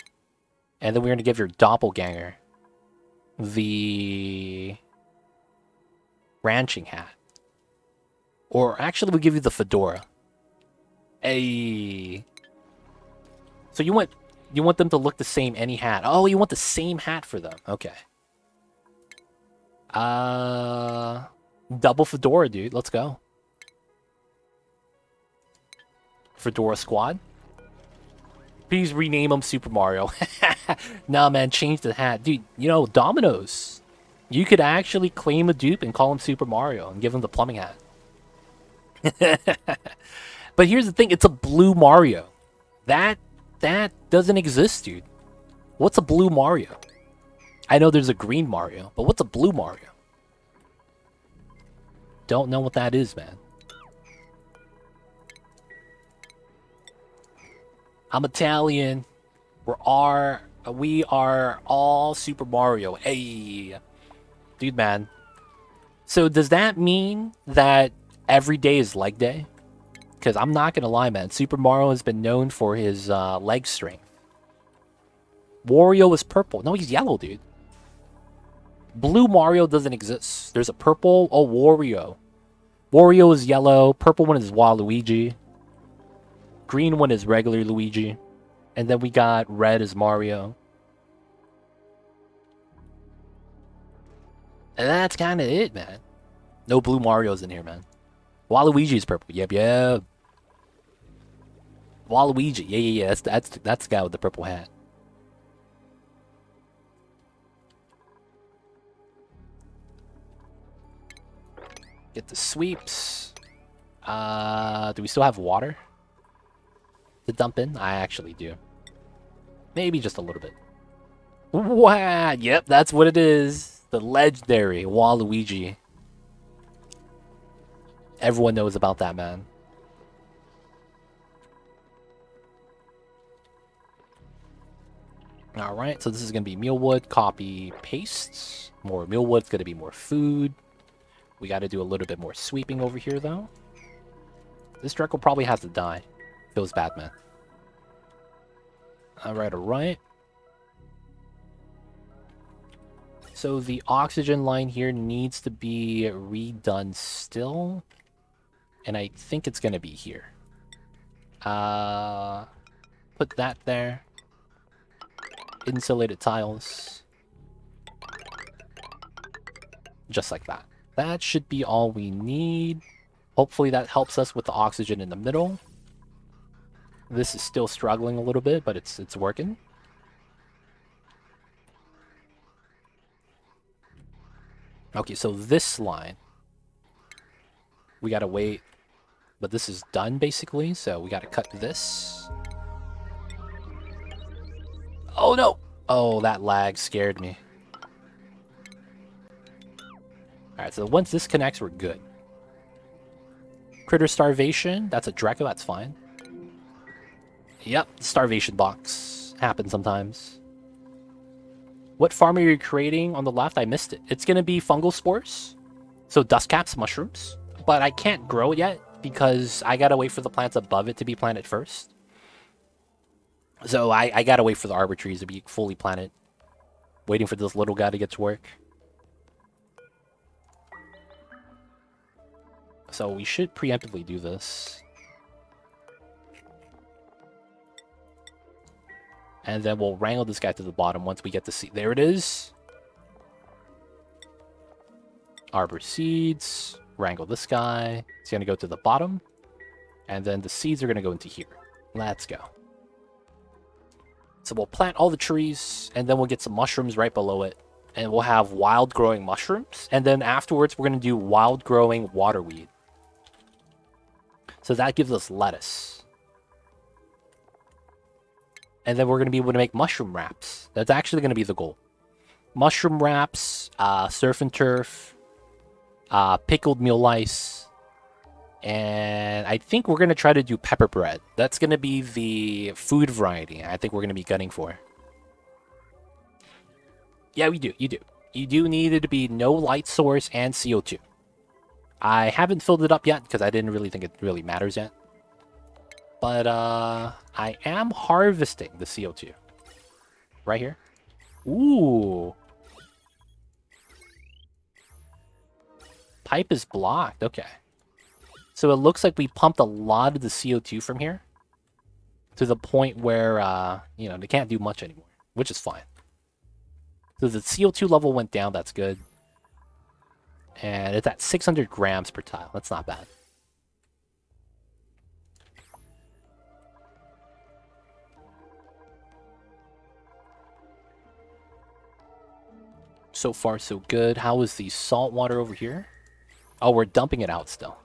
And then we're going to give your doppelganger the ranching hat. Or actually, we'll give you the fedora. Hey. So you want them to look the same any hat. Oh, you want the same hat for them. Okay. Double fedora, dude. Let's go. Fedora Squad. Please rename him Super Mario. Nah, man, change the hat. Dude, you know, Domino's. You could actually claim a dupe and call him Super Mario and give him the plumbing hat. But here's the thing, it's a blue Mario. That doesn't exist, dude. What's a blue Mario? I know there's a green Mario, but what's a blue Mario? Don't know what that is, man. I'm Italian. We are all Super Mario. Hey. Dude, man. So does that mean that every day is leg day? Because I'm not going to lie, man. Super Mario has been known for his leg strength. Wario is purple. No, he's yellow, dude. Blue Mario doesn't exist. There's a purple, Wario. Wario is yellow. Purple one is Waluigi. Green one is regular Luigi. And then we got red as Mario. And that's kind of it, man. No blue Marios in here, man. Waluigi is purple. Yep. Waluigi. Yeah. That's the guy with the purple hat. Get the sweeps. Do we still have water to dump in? I actually do. Maybe just a little bit. Wow. Yep, that's what it is. The legendary Waluigi. Everyone knows about that, man. Alright, so this is going to be mealwood, copy, paste. More mealwood, it's going to be more food. We got to do a little bit more sweeping over here, though. This Dreckle probably has to die. Feels bad, man. Alright. So the oxygen line here needs to be redone still. And I think it's going to be here. Put that there. Insulated tiles. Just like that. That should be all we need. Hopefully that helps us with the oxygen in the middle. This is still struggling a little bit, but it's working. Okay, so this line, we gotta wait, but this is done basically, so we gotta cut this. Oh no! Oh, that lag scared me. Alright, so once this connects, we're good. Critter starvation, that's a Dreco, that's fine. Yep, starvation box. Happens sometimes. What farm are you creating on the left? I missed it. It's going to be fungal spores. So dust caps, mushrooms. But I can't grow it yet because I gotta wait for the plants above it to be planted first. So I gotta wait for the arbor trees to be fully planted. Waiting for this little guy to get to work. So we should preemptively do this. And then we'll wrangle this guy to the bottom once we get to see. There it is. Arbor seeds. Wrangle this guy. It's going to go to the bottom. And then the seeds are going to go into here. Let's go. So we'll plant all the trees, and then we'll get some mushrooms right below it. And we'll have wild growing mushrooms. And then afterwards, we're going to do wild growing waterweed. So that gives us lettuce. And then we're going to be able to make mushroom wraps. That's actually going to be the goal. Mushroom wraps, surf and turf, pickled meal lice, and I think we're going to try to do pepper bread. That's going to be the food variety I think we're going to be gunning for. Yeah, we do. You do. You do need it to be no light source and CO2. I haven't filled it up yet because I didn't really think it really matters yet. But I am harvesting the CO2. Right here. Ooh. Pipe is blocked. Okay. So it looks like we pumped a lot of the CO2 from here. To the point where, you know, they can't do much anymore. Which is fine. So the CO2 level went down. That's good. And it's at 600 grams per tile. That's not bad. So far, so good. How is the salt water over here? Oh, we're dumping it out still.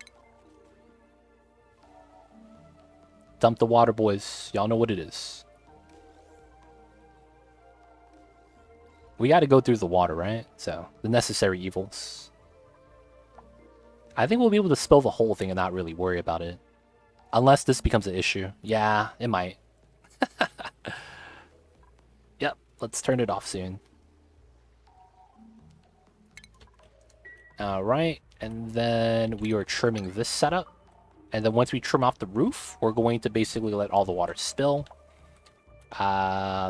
Dump the water, boys. Y'all know what it is. We got to go through the water, right? So, the necessary evils. I think we'll be able to spill the whole thing and not really worry about it. Unless this becomes an issue. Yeah, it might. Yep, let's turn it off soon. Alright, and then we are trimming this setup. And then once we trim off the roof, we're going to basically let all the water spill.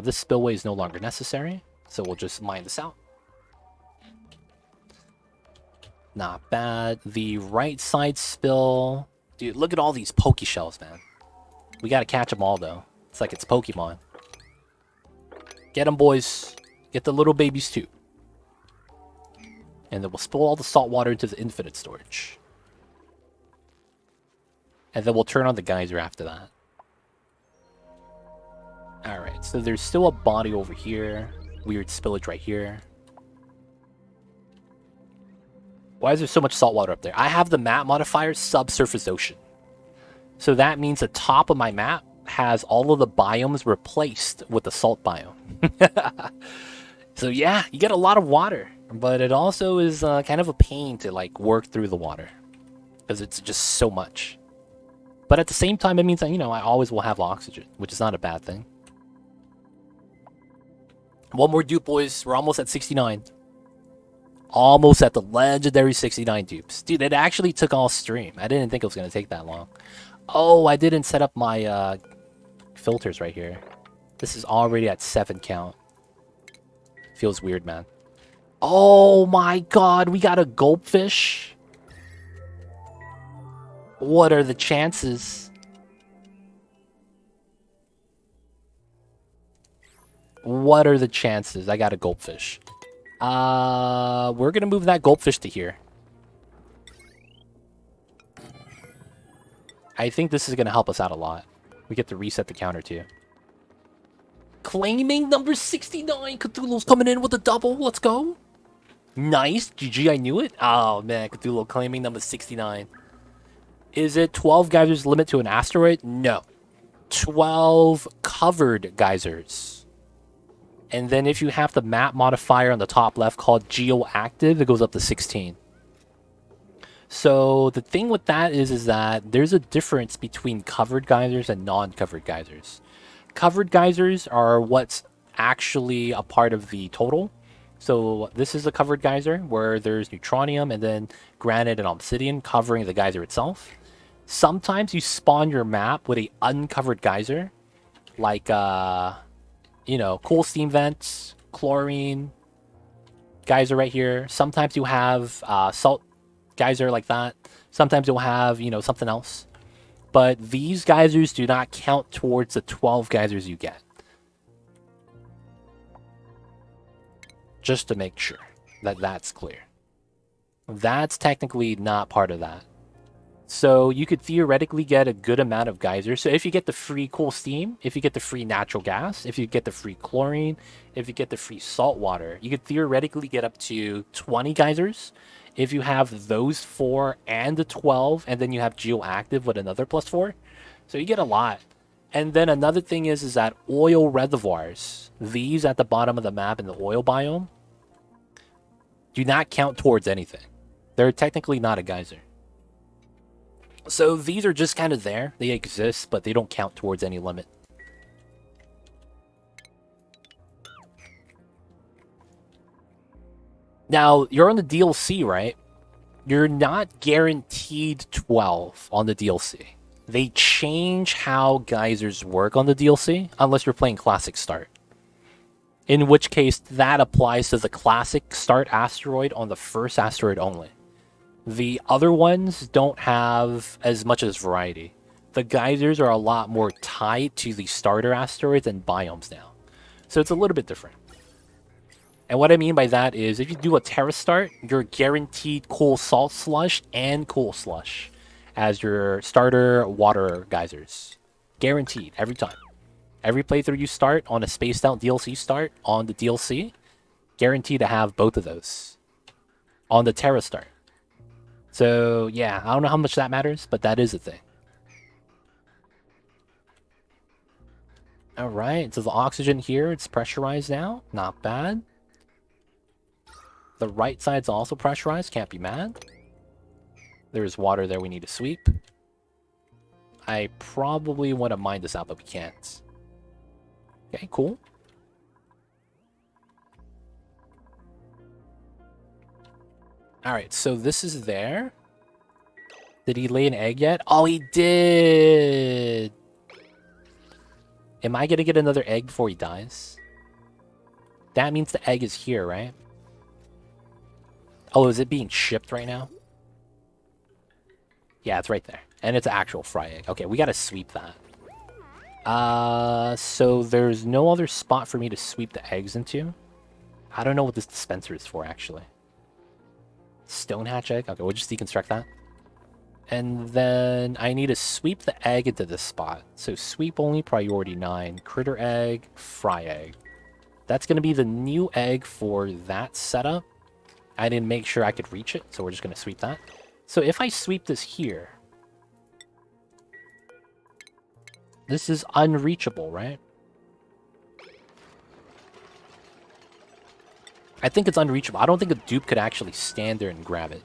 This spillway is no longer necessary, so we'll just mine this out. Not bad. The right side spill... Dude, look at all these Poke Shells, man. We gotta catch them all, though. It's like it's Pokemon. Get them, boys. Get the little babies, too. And then we'll spill all the salt water into the infinite storage. And then we'll turn on the geyser after that. Alright, so there's still a body over here. Weird spillage right here. Why is there so much salt water up there? I have the map modifier subsurface ocean. So that means the top of my map has all of the biomes replaced with the salt biome. So yeah, you get a lot of water. But it also is kind of a pain to like work through the water. Because it's just so much. But at the same time, it means that, you know, I always will have oxygen. Which is not a bad thing. One more dupe, boys. We're almost at 69. Almost at the legendary 69 dupes. Dude, it actually took all stream. I didn't think it was going to take that long. Oh, I didn't set up my filters right here. This is already at 7 count. Feels weird, man. Oh my god, we got a gulpfish. What are the chances? What are the chances? I got a gulpfish. We're gonna move that gulpfish to here. I think this is gonna help us out a lot. We get to reset the counter too. Claiming number 69. Cthulhu's coming in with a double. Let's go. Nice. GG, I knew it. Oh man, Cthulhu claiming number 69. Is it 12 geysers limit to an asteroid? No. 12 covered geysers. And then if you have the map modifier on the top left called geoactive, it goes up to 16. So the thing with that is that there's a difference between covered geysers and non-covered geysers. Covered geysers are what's actually a part of the total. So this is a covered geyser where there's neutronium and then granite and obsidian covering the geyser itself. Sometimes you spawn your map with a uncovered geyser, like you know, cool steam vents, chlorine geyser right here. Sometimes you have salt geyser like that. Sometimes you'll have, you know, something else. But these geysers do not count towards the 12 geysers you get. Just to make sure that that's clear. That's technically not part of that. So you could theoretically get a good amount of geysers. So if you get the free cool steam, if you get the free natural gas, if you get the free chlorine, if you get the free salt water, you could theoretically get up to 20 geysers. If you have those 4 and the 12, and then you have geoactive with another +4. So you get a lot. And then another thing is that oil reservoirs, these at the bottom of the map in the oil biome, do not count towards anything. They're technically not a geyser. So these are just kind of there. They exist, but they don't count towards any limit. Now, you're on the DLC, right? You're not guaranteed 12 on the DLC. They change how geysers work on the DLC, unless you're playing Classic Start. In which case, that applies to the Classic Start Asteroid on the first asteroid only. The other ones don't have as much as variety. The geysers are a lot more tied to the starter asteroids and biomes now. So it's a little bit different. And what I mean by that is if you do a Terra start, you're guaranteed cool salt slush and cool slush as your starter water geysers. Guaranteed every time. Every playthrough you start on a spaced out DLC start on the DLC, guaranteed to have both of those on the Terra start. So, yeah, I don't know how much that matters, but that is a thing. Alright, so the oxygen here, it's pressurized now. Not bad. The right side's also pressurized, can't be mad. There's water there we need to sweep. I probably want to mine this out, but we can't. Okay, cool. Alright, so this is there. Did he lay an egg yet? Oh, he did! Am I gonna get another egg before he dies? That means the egg is here, right? Oh, is it being shipped right now? Yeah, it's right there. And it's an actual fry egg. Okay, we gotta sweep that. So there's no other spot for me to sweep the eggs into. I don't know what this dispenser is for, actually. Stone hatch egg? Okay, we'll just deconstruct that. And then I need to sweep the egg into this spot. So sweep only, priority 9. Critter egg, fry egg. That's going to be the new egg for that setup. I didn't make sure I could reach it, so we're just going to sweep that. So if I sweep this here, this is unreachable, right? I think it's unreachable. I don't think a dupe could actually stand there and grab it.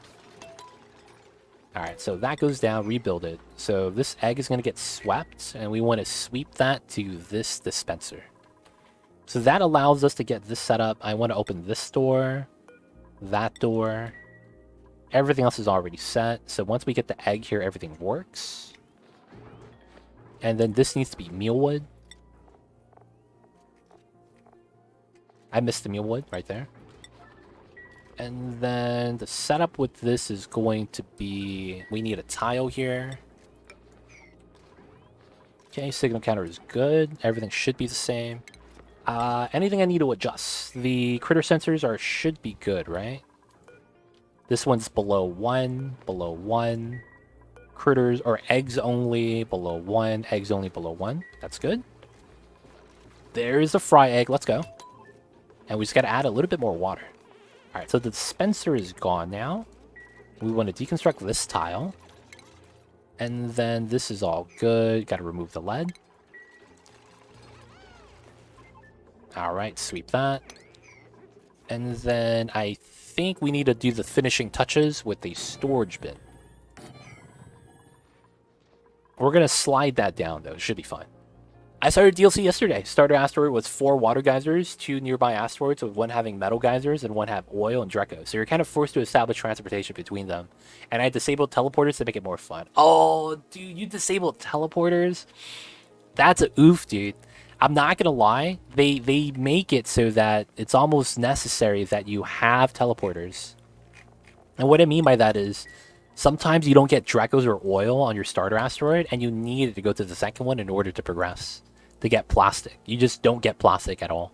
Alright, so that goes down, rebuild it. So this egg is going to get swept, and we want to sweep that to this dispenser. So that allows us to get this set up. I want to open this door, that door. Everything else is already set. So once we get the egg here, everything works. And then this needs to be mealwood. I missed the mealwood right there. And then the setup with this is going to be... We need a tile here. Okay, signal counter is good. Everything should be the same. Anything I need to adjust? The critter sensors should be good, right? This one's below 1, below 1. Critters, or eggs only, below 1. Eggs only, below 1. That's good. There's a fry egg. Let's go. And we just got to add a little bit more water. Alright, so the dispenser is gone now. We want to deconstruct this tile. And then this is all good. Got to remove the lead. Alright, sweep that. And then I think we need to do the finishing touches with the storage bin. We're going to slide that down, though. It should be fine. I started DLC yesterday. Starter asteroid was 4 water geysers, 2 nearby asteroids, with one having metal geysers and one have oil and Dreco. So you're kind of forced to establish transportation between them. And I disabled teleporters to make it more fun. Oh, dude, you disabled teleporters? That's a oof, dude. I'm not gonna lie. They make it so that it's almost necessary that you have teleporters. And what I mean by that is sometimes you don't get Drecos or oil on your starter asteroid, and you need to go to the second one in order to progress. To get plastic. You just don't get plastic at all.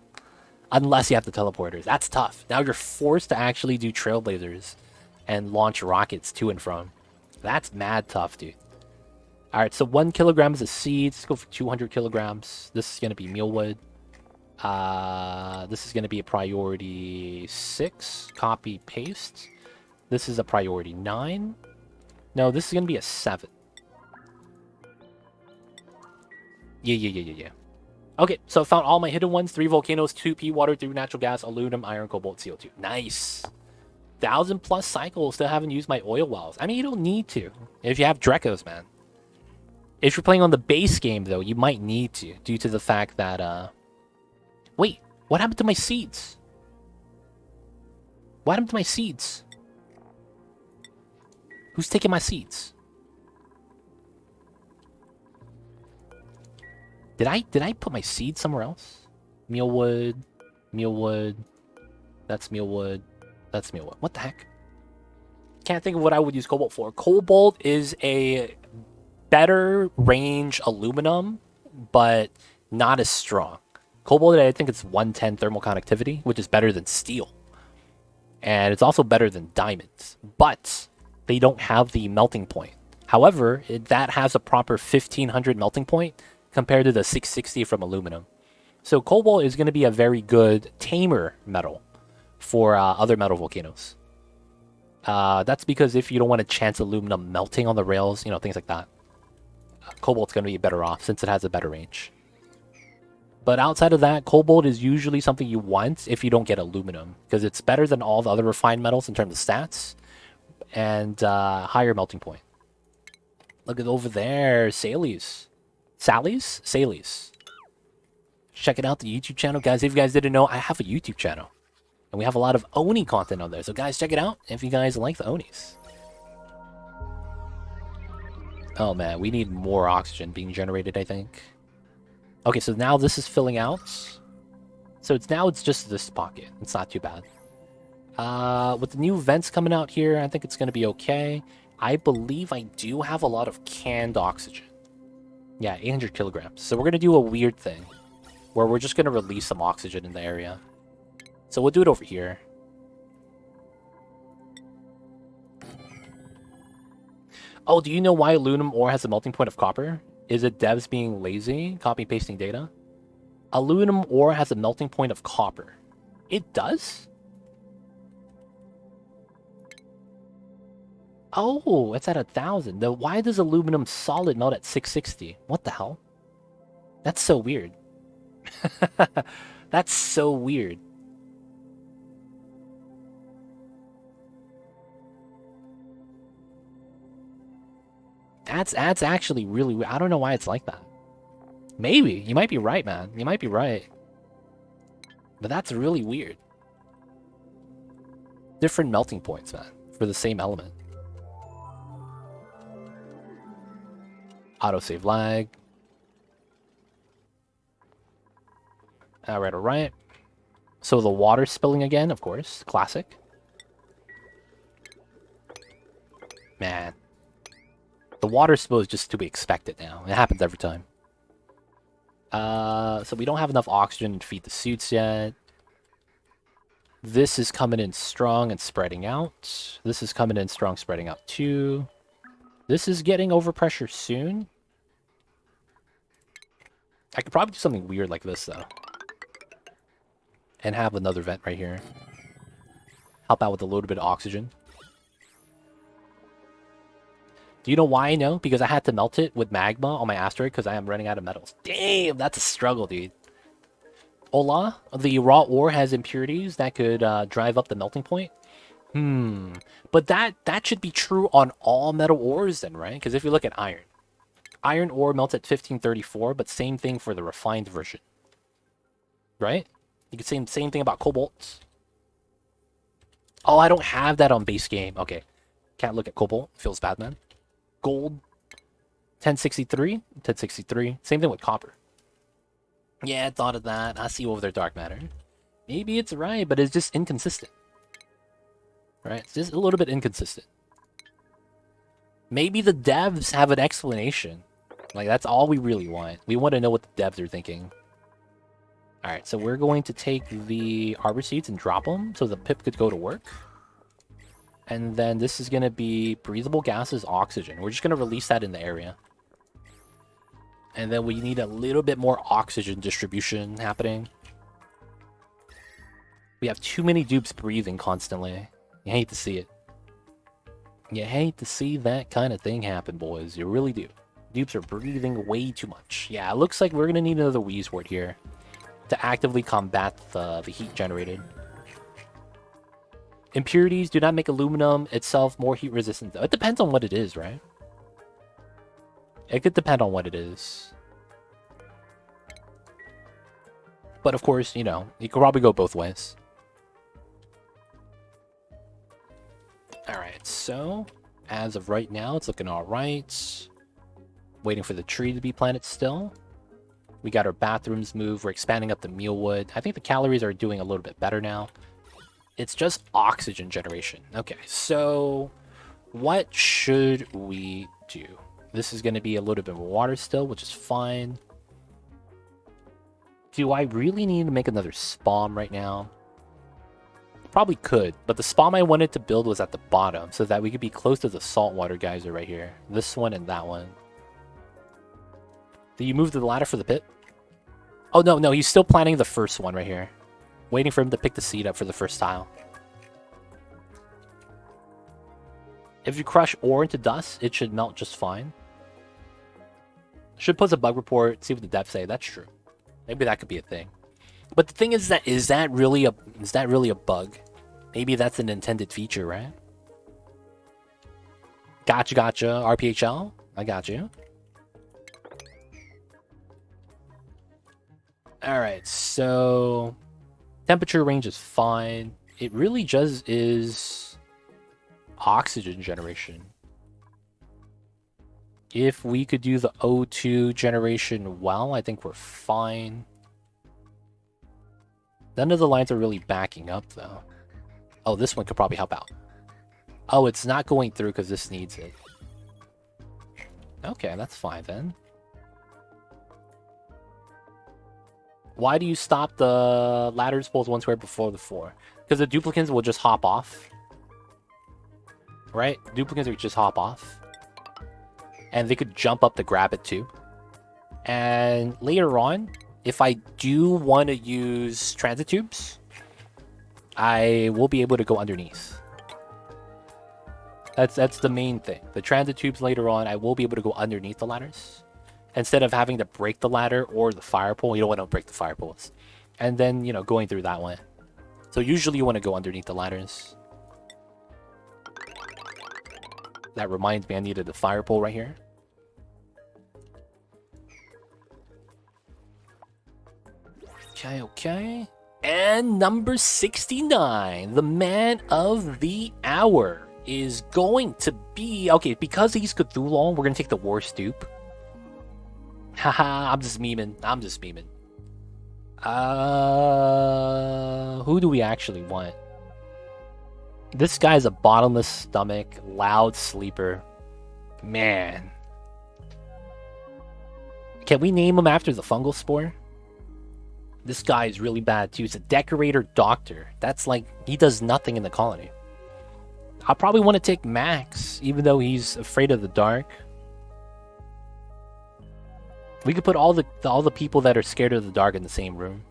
Unless you have the teleporters. That's tough. Now you're forced to actually do trailblazers and launch rockets to and from. That's mad tough, dude. Alright, so 1 kilogram is a seed. Let's go for 200 kilograms. This is going to be mealwood. This is going to be a priority 6. Copy, paste. This is a priority 9. No, this is going to be a 7. Yeah. Okay, so I found all my hidden ones. 3 volcanoes, 2 P water, 3 natural gas, aluminum, iron, cobalt, CO2. Nice. 1,000 plus cycles. Still haven't used my oil wells. I mean, you don't need to. If you have Drecos, man. If you're playing on the base game, though, you might need to. Due to the fact that, Wait, what happened to my seeds? What happened to my seeds? Who's taking my seeds? Did I put my seed somewhere else? Mealwood. That's mealwood. That's mealwood. What the heck? Can't think of what I would use cobalt for. Cobalt is a better range aluminum, but not as strong. Cobalt, I think it's 110 thermal conductivity, which is better than steel. And it's also better than diamonds. But they don't have the melting point. However, that has a proper 1500 melting point compared to the 660 from aluminum. So cobalt is going to be a very good tamer metal for other metal volcanoes. That's because if you don't want to chance aluminum melting on the rails, you know, things like that, cobalt's going to be better off since it has a better range. But outside of that, cobalt is usually something you want if you don't get aluminum, because it's better than all the other refined metals in terms of stats and higher melting point. Look at over there, Sally's. Checking out the YouTube channel, guys. If you guys didn't know, I have a YouTube channel, and we have a lot of Oni content on there. So guys, check it out if you guys like the Onis. Oh man, we need more oxygen being generated, I think. Okay, so now this is filling out. So it's just this pocket. It's not too bad. With the new vents coming out here, I think it's going to be okay. I believe I do have a lot of canned oxygen. Yeah, 800 kilograms. So we're going to do a weird thing where we're just going to release some oxygen in the area. So we'll do it over here. Oh, do you know why aluminum ore has a melting point of copper? Is it devs being lazy, copy-pasting data? Aluminum ore has a melting point of copper. It does? Oh, it's at 1,000. Then why does aluminum solid melt at 660? What the hell? That's so weird. That's so weird. That's actually really weird. I don't know why it's like that. Maybe. You might be right, man. You might be right. But that's really weird. Different melting points, man, for the same element. Autosave lag. Alright. So the water spilling again, of course. Classic. Man. The water spill is just to be expected now. It happens every time. So we don't have enough oxygen to feed the suits yet. This is coming in strong and spreading out. This is coming in strong, spreading out too. This is getting overpressure soon. I could probably do something weird like this, though. And have another vent right here. Help out with a little bit of oxygen. Do you know why I know? Because I had to melt it with magma on my asteroid because I am running out of metals. Damn, that's a struggle, dude. Hola, the raw ore has impurities that could drive up the melting point. But that should be true on all metal ores then, right? Because if you look at iron, Iron ore melts at 1534, but same thing for the refined version. Right? You could say the same thing about cobalt. Oh, I don't have that on base game. Okay. Can't look at cobalt. Feels bad, man. Gold, 1063. 1063. Same thing with copper. Yeah, I thought of that. I see over there dark matter. Maybe it's right, but it's just inconsistent. Right? It's just a little bit inconsistent. Maybe the devs have an explanation. Like, that's all we really want. We want to know what the devs are thinking. Alright, so we're going to take the arbor seeds and drop them so the pip could go to work. And then this is going to be breathable gases, oxygen. We're just going to release that in the area. And then we need a little bit more oxygen distribution happening. We have too many dupes breathing constantly. You hate to see it. You hate to see that kind of thing happen, boys. You really do. Dupes are breathing way too much. Yeah, it looks like we're going to need another wheeze word here to actively combat the heat generated. Impurities do not make aluminum itself more heat resistant, though. It depends on what it is, right? It could depend on what it is. But of course, you know, you could probably go both ways. Alright, so as of right now, it's looking alright. Waiting for the tree to be planted still. We got our bathrooms moved. We're expanding up the mealwood. I think the calories are doing a little bit better now. It's just oxygen generation. Okay, so what should we do? This is going to be a little bit of water still, which is fine. Do I really need to make another spawn right now? Probably could, but the spawn I wanted to build was at the bottom so that we could be close to the saltwater geyser right here. This one and that one. Did you move the ladder for the pit? Oh, no, he's still planting the first one right here. Waiting for him to pick the seed up for the first tile. If you crush ore into dust, it should melt just fine. Should post a bug report, see what the devs say. That's true. Maybe that could be a thing. But the thing is that really a bug? Maybe that's an intended feature, right? Gotcha, RPHL. I got you. Alright, so temperature range is fine. It really just is oxygen generation. If we could do the O2 generation well, I think we're fine. None of the lines are really backing up, though. Oh, this one could probably help out. Oh, it's not going through because this needs it. Okay, that's fine then. Why do you stop the ladders pulls one square before the 4? Because the duplicants will just hop off. Right? Duplicants will just hop off. And they could jump up to grab it too. And later on, if I do want to use transit tubes, I will be able to go underneath. That's the main thing. The transit tubes later on, I will be able to go underneath the ladders. Instead of having to break the ladder or the fire pole, you don't want to break the fire poles. And then, you know, going through that way. So usually you want to go underneath the ladders. That reminds me I needed the fire pole right here. Okay. And number 69, the man of the hour, is going to be... Okay, because he's Cthulhu, we're going to take the worst dupe. Haha, I'm just memeing. Who do we actually want? This guy's a bottomless stomach, loud sleeper. Man. Can we name him after the fungal spore? This guy is really bad too. He's a decorator doctor. That's like, he does nothing in the colony. I'll probably want to take Max, even though he's afraid of the dark. We could put all the people that are scared of the dark in the same room.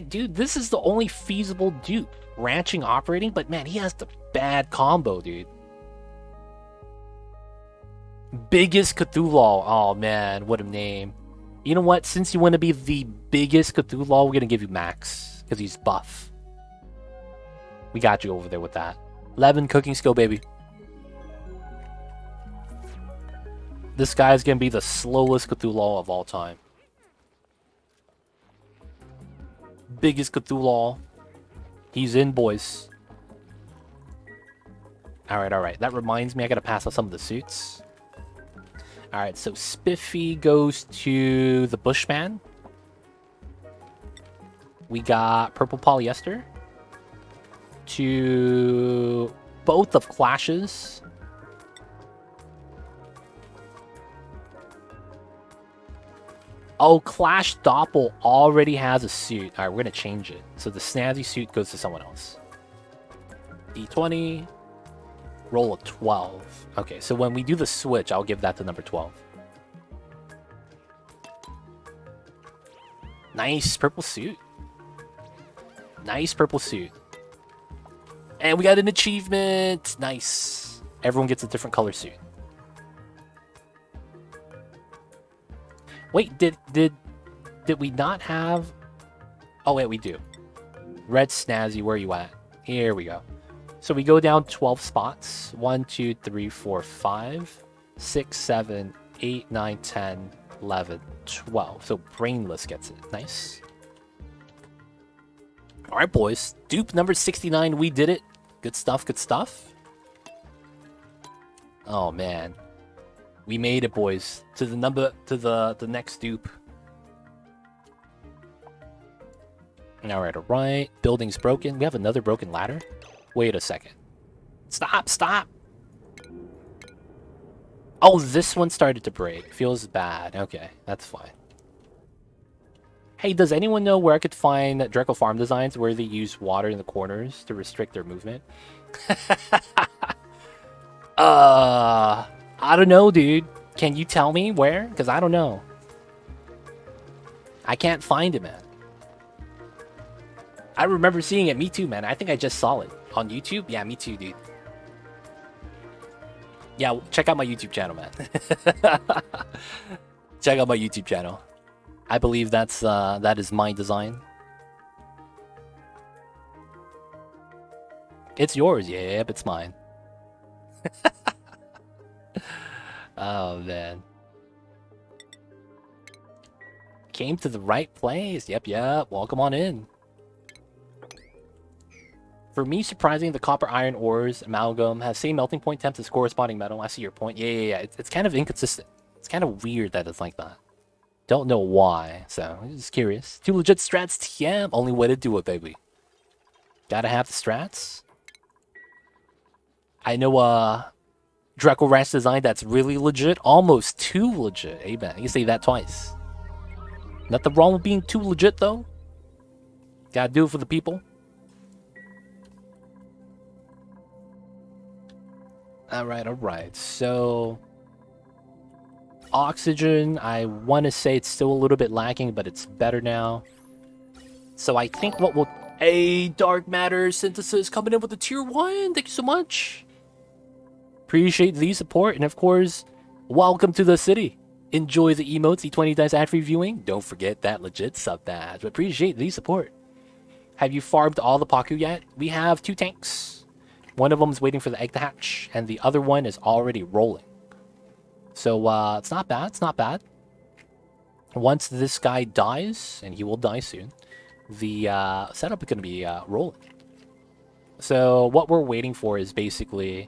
Dude, this is the only feasible dupe. Ranching operating, but man, he has the bad combo, dude. Biggest Cthulhu. Oh man, what a name. You know what? Since you want to be the biggest Cthulhu, we're going to give you Max. Because he's buff. We got you over there with that. 11 cooking skill, baby. This guy's gonna be the slowest Cthulhu of all time. Biggest Cthulhu. He's in, boys. Alright, alright. That reminds me, I gotta pass out some of the suits. Alright, so Spiffy goes to the Bushman. We got Purple Polyester. To both of Clashes. Oh, Clash Doppel already has a suit. Alright, we're gonna change it. So the snazzy suit goes to someone else. D20. Roll a 12. Okay, so when we do the switch, I'll give that to number 12. Nice purple suit. Nice purple suit. And we got an achievement. Nice. Everyone gets a different color suit. Wait, did we not have... Oh, wait, we do. Red Snazzy, where are you at? Here we go. So we go down 12 spots. 1, 2, 3, 4, 5, 6, 7, 8, 9, 10, 11, 12. So Brainless gets it. Nice. Alright, boys. Dupe number 69. We did it. Good stuff, good stuff. Oh, man. We made it, boys. To the next dupe. Alright, alright. Building's broken. We have another broken ladder. Wait a second. Stop, stop! Oh, this one started to break. Feels bad. Okay, that's fine. Hey, does anyone know where I could find Draco Farm designs where they use water in the corners to restrict their movement? I don't know, dude. Can you tell me where? Because I don't know. I can't find it, man. I remember seeing it. Me too, man. I think I just saw it. On YouTube? Yeah, me too, dude. Yeah, check out my YouTube channel, man. Check out my YouTube channel. I believe that is my design. It's yours, yep, it's mine. Oh, man. Came to the right place. Yep, yep. Welcome on in. For me, surprising, the copper iron ores amalgam has same melting point temps as corresponding metal. I see your point. Yeah. It's kind of inconsistent. It's kind of weird that it's like that. Don't know why, so I'm just curious. 2 legit strats, yeah, only way to do it, baby. Gotta have the strats. I know Draco Ranch design that's really legit, almost too legit. Amen. You say that twice. Nothing wrong with being too legit, though. Gotta do it for the people. Alright. So, oxygen, I want to say it's still a little bit lacking, but it's better now. So I think what we'll... Hey, Dark Matter Synthesis coming in with a tier 1. Thank you so much. Appreciate the support, and of course, welcome to the city. Enjoy the emotes, E20 dice ad-free viewing. Don't forget that legit sub badge, but appreciate the support. Have you farmed all the Paku yet? We have 2 tanks. One of them is waiting for the egg to hatch, and the other one is already rolling. So, it's not bad, it's not bad. Once this guy dies, and he will die soon, the setup is going to be rolling. So, what we're waiting for is basically...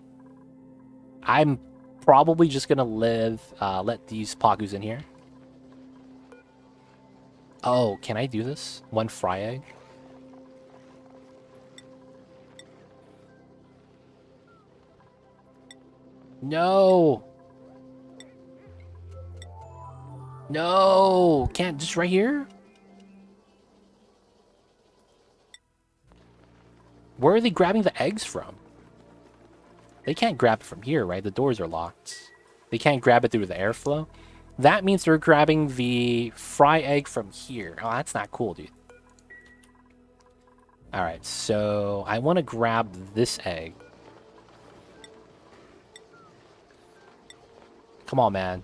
I'm probably just going to let these Pakus in here. Oh, can I do this? 1 fry egg? No! No! Can't, just right here? Where are they grabbing the eggs from? They can't grab it from here, right? The doors are locked. They can't grab it through the airflow. That means they're grabbing the fry egg from here. Oh, that's not cool, dude. Alright, so I want to grab this egg. Come on, man.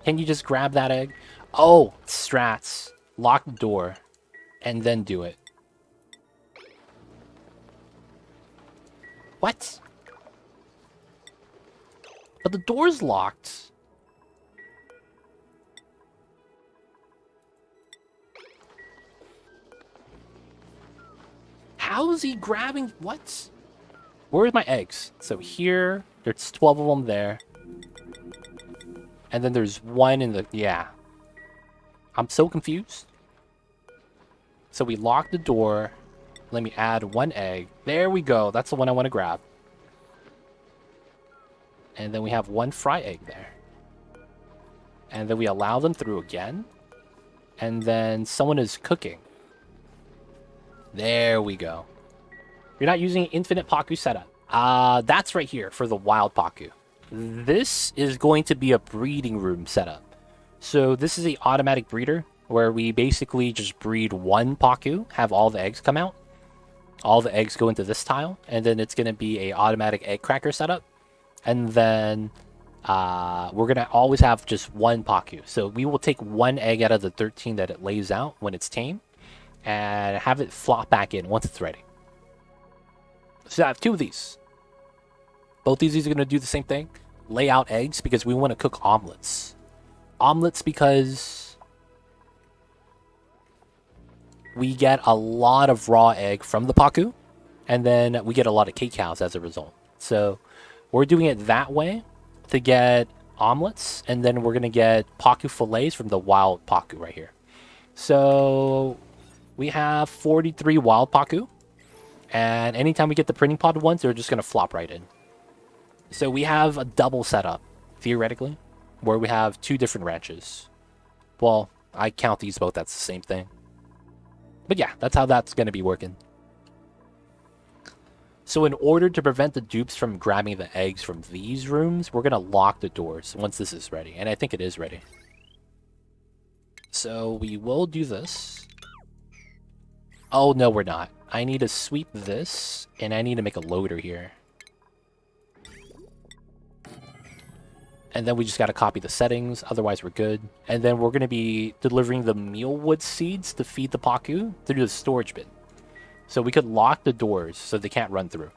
Can you just grab that egg? Oh, strats. Lock the door. And then do it. What? But the door's locked. How's he grabbing? What? Where's my eggs? So here, there's 12 of them there. And then there's one in the... Yeah. I'm so confused. So we lock the door. Let me add one egg. There we go. That's the one I want to grab. And then we have one fry egg there. And then we allow them through again. And then someone is cooking. There we go. You're not using infinite Paku setup. That's right here for the wild Paku. This is going to be a breeding room setup. So this is a automatic breeder where we basically just breed one Paku, have all the eggs come out. All the eggs go into this tile, and then it's going to be a automatic egg cracker setup. And then we're going to always have just one Paku. So we will take one egg out of the 13 that it lays out when it's tame and have it flop back in once it's ready. So I have two of these. Both these are going to do the same thing. Lay out eggs because we want to cook omelets. Omelets because we get a lot of raw egg from the Paku. And then we get a lot of cacao as a result. So we're doing it that way to get omelets. And then we're going to get Paku fillets from the wild Paku right here. So we have 43 wild Paku. And anytime we get the printing pod ones, they're just going to flop right in. So we have a double setup, theoretically, where we have two different ranches. Well, I count these both as the same thing. But yeah, that's how that's going to be working. So in order to prevent the dupes from grabbing the eggs from these rooms, we're going to lock the doors once this is ready. And I think it is ready. So we will do this. Oh, no, we're not. I need to sweep this, and I need to make a loader here. And then we just got to copy the settings, otherwise we're good. And then we're going to be delivering the mealwood seeds to feed the Paku through the storage bin. So we could lock the doors so they can't run through.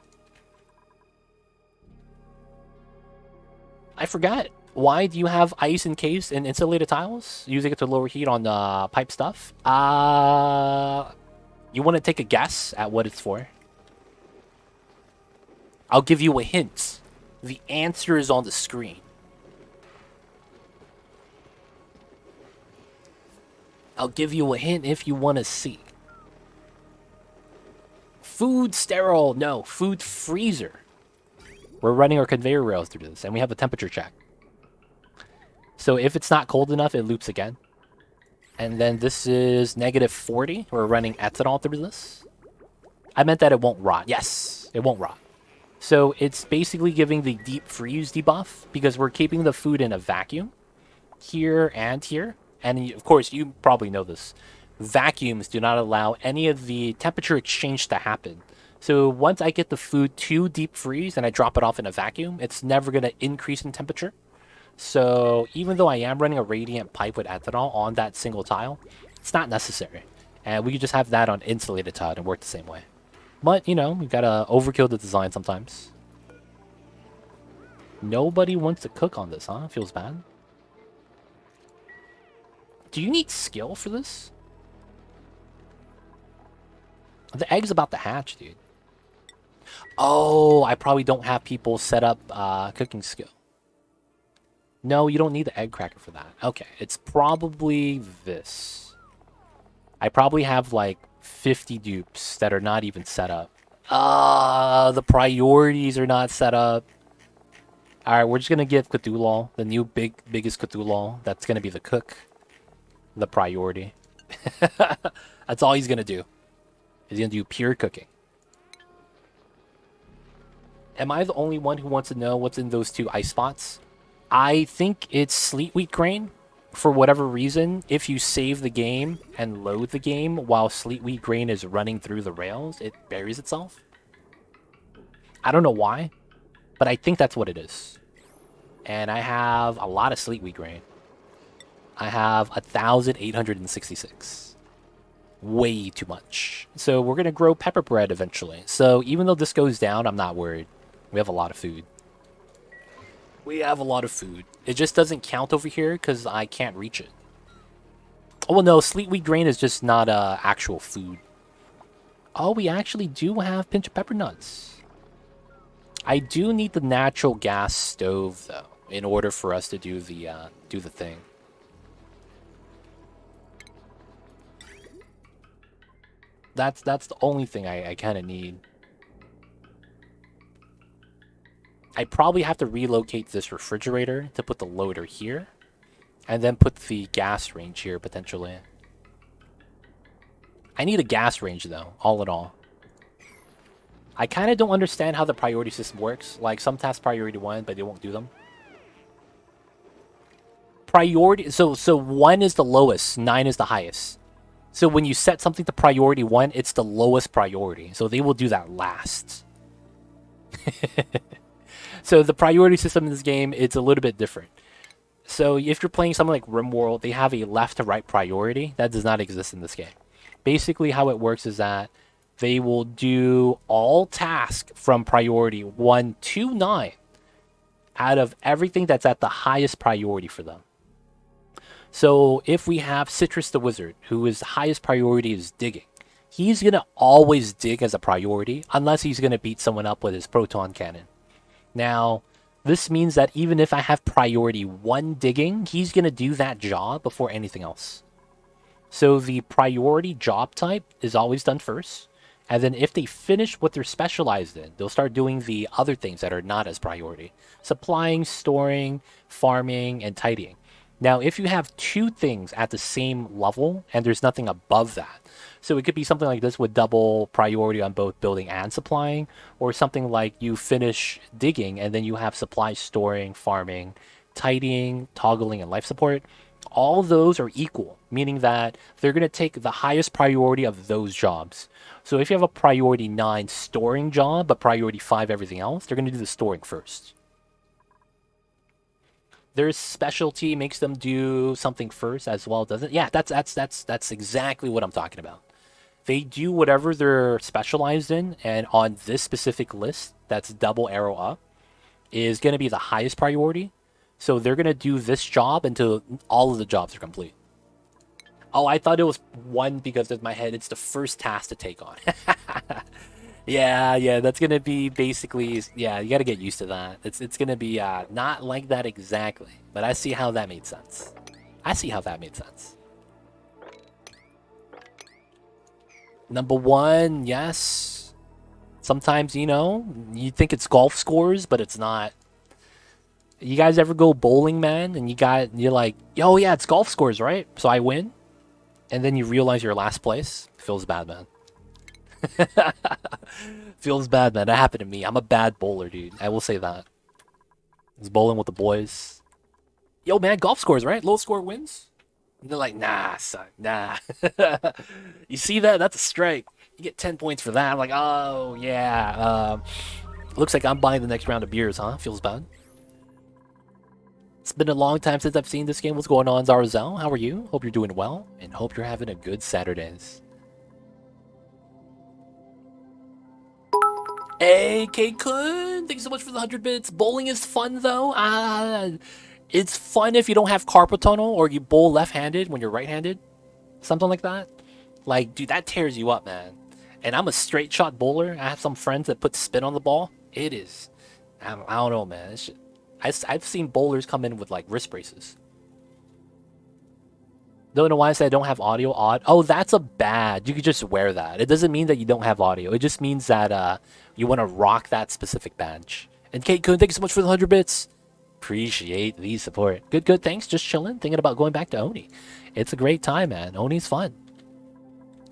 I forgot. Why do you have ice encased in insulated tiles? Using it to lower heat on pipe stuff? You want to take a guess at what it's for? I'll give you a hint. The answer is on the screen. I'll give you a hint if you want to see. Food sterile. No, food freezer. We're running our conveyor rails through this, and we have a temperature check. So if it's not cold enough, it loops again. And then this is -40. We're running ethanol through this. I meant that it won't rot. Yes, it won't rot. So it's basically giving the deep freeze debuff because we're keeping the food in a vacuum here and here. And of course, you probably know this. Vacuums do not allow any of the temperature exchange to happen. So once I get the food to deep freeze and I drop it off in a vacuum, it's never going to increase in temperature. So even though I am running a radiant pipe with ethanol on that single tile, it's not necessary. And we could just have that on insulated tile and work the same way. But, you know, we've got to overkill the design sometimes. Nobody wants to cook on this, huh? Feels bad. Do you need skill for this? The egg's about to hatch, dude. Oh, I probably don't have people set up cooking skill. No, you don't need the egg cracker for that. Okay, it's probably this. I probably have like 50 dupes that are not even set up. The priorities are not set up. Alright, we're just going to give Cthulhu, the new biggest Cthulhu, that's going to be the cook, the priority. That's all he's going to do. He's going to do pure cooking. Am I the only one who wants to know what's in those two ice spots? I think it's sleet wheat grain. For whatever reason, if you save the game and load the game while sleet wheat grain is running through the rails, it buries itself. I don't know why, but I think that's what it is. And I have a lot of sleet wheat grain. I have 1,866. Way too much. So we're going to grow pepper bread eventually. So even though this goes down, I'm not worried. We have a lot of food. We have a lot of food. It just doesn't count over here because I can't reach it. Oh, well, no, sleet wheat grain is just not actual food. Oh, we actually do have pinch of pepper nuts. I do need the natural gas stove, though, in order for us to do the thing. That's the only thing I kind of need. I probably have to relocate this refrigerator to put the loader here. And then put the gas range here, potentially. I need a gas range, though, all in all. I kind of don't understand how the priority system works. Like, some tasks priority 1, but they won't do them. Priority... So 1 is the lowest, 9 is the highest. So when you set something to priority 1, it's the lowest priority. So they will do that last. So the priority system in this game, it's a little bit different. So if you're playing something like RimWorld, they have a left to right priority. That does not exist in this game. Basically, how it works is that they will do all tasks from priority 1 to 9 out of everything that's at the highest priority for them. So if we have Citrus the Wizard, who is the highest priority is digging, he's going to always dig as a priority unless he's going to beat someone up with his proton cannon. Now, this means that even if I have priority 1 digging, he's going to do that job before anything else. So the priority job type is always done first. And then if they finish what they're specialized in, they'll start doing the other things that are not as priority. Supplying, storing, farming, and tidying. Now, if you have 2 things at the same level, and there's nothing above that, so it could be something like this with double priority on both building and supplying, or something like you finish digging, and then you have supply, storing, farming, tidying, toggling, and life support. All those are equal, meaning that they're going to take the highest priority of those jobs. So if you have a priority 9 storing job, but priority 5 everything else, they're going to do the storing first. Their specialty makes them do something first as well, doesn't it? Yeah, that's exactly what I'm talking about. They do whatever they're specialized in, and on this specific list, that's double arrow up, is going to be the highest priority. So they're going to do this job until all of the jobs are complete. Oh, I thought it was 1 because in my head, it's the first task to take on. Yeah, that's gonna be basically, yeah, you gotta get used to that. It's gonna be not like that exactly, but I see how that made sense. Number 1, yes. Sometimes, you think it's golf scores, but it's not. You guys ever go bowling, man, and you're like, yo, yeah, it's golf scores, right? So I win, and then you realize you're last place. Feels bad, man. Feels bad, man. That happened to me. I'm a bad bowler, dude. I will say that. I was bowling with the boys. Yo, man, golf scores, right? Low score wins. And they're like, nah, son, nah. You see that? That's a strike. You get 10 points for that. I'm like, oh, yeah. Looks like I'm buying the next round of beers, huh? Feels bad. It's been a long time since I've seen this game. What's going on, Zarazel? How are you? Hope you're doing well, and hope you're having a good Saturdays. Hey, K-Kun! Thanks so much for the 100 bits. Bowling is fun, though. It's fun if you don't have carpal tunnel or you bowl left-handed when you're right-handed. Something like that. Like, dude, that tears you up, man. And I'm a straight shot bowler. I have some friends that put spin on the ball. It is... I don't know, man. I've seen bowlers come in with, like, wrist braces. Don't know why I said I don't have audio. Odd. Oh, that's a badge. You could just wear that. It doesn't mean that you don't have audio. It just means that you want to rock that specific badge. And Kate Kuhn, thank you so much for the 100 bits. Appreciate the support. Good. Thanks. Just chilling. Thinking about going back to Oni. It's a great time, man. Oni's fun.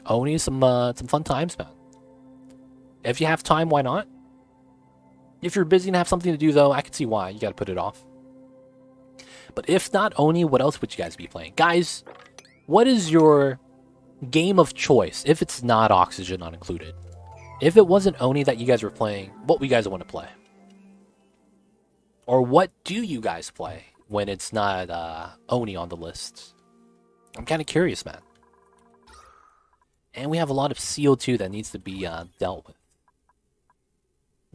Oni's some fun times, man. If you have time, why not? If you're busy and have something to do, though, I can see why. You got to put it off. But if not Oni, what else would you guys be playing? Guys, what is your game of choice if it's not Oxygen not included? If it wasn't Oni that you guys were playing, what would you guys want to play? Or what do you guys play when it's not Oni on the list? I'm kind of curious, man. And we have a lot of CO2 that needs to be dealt with.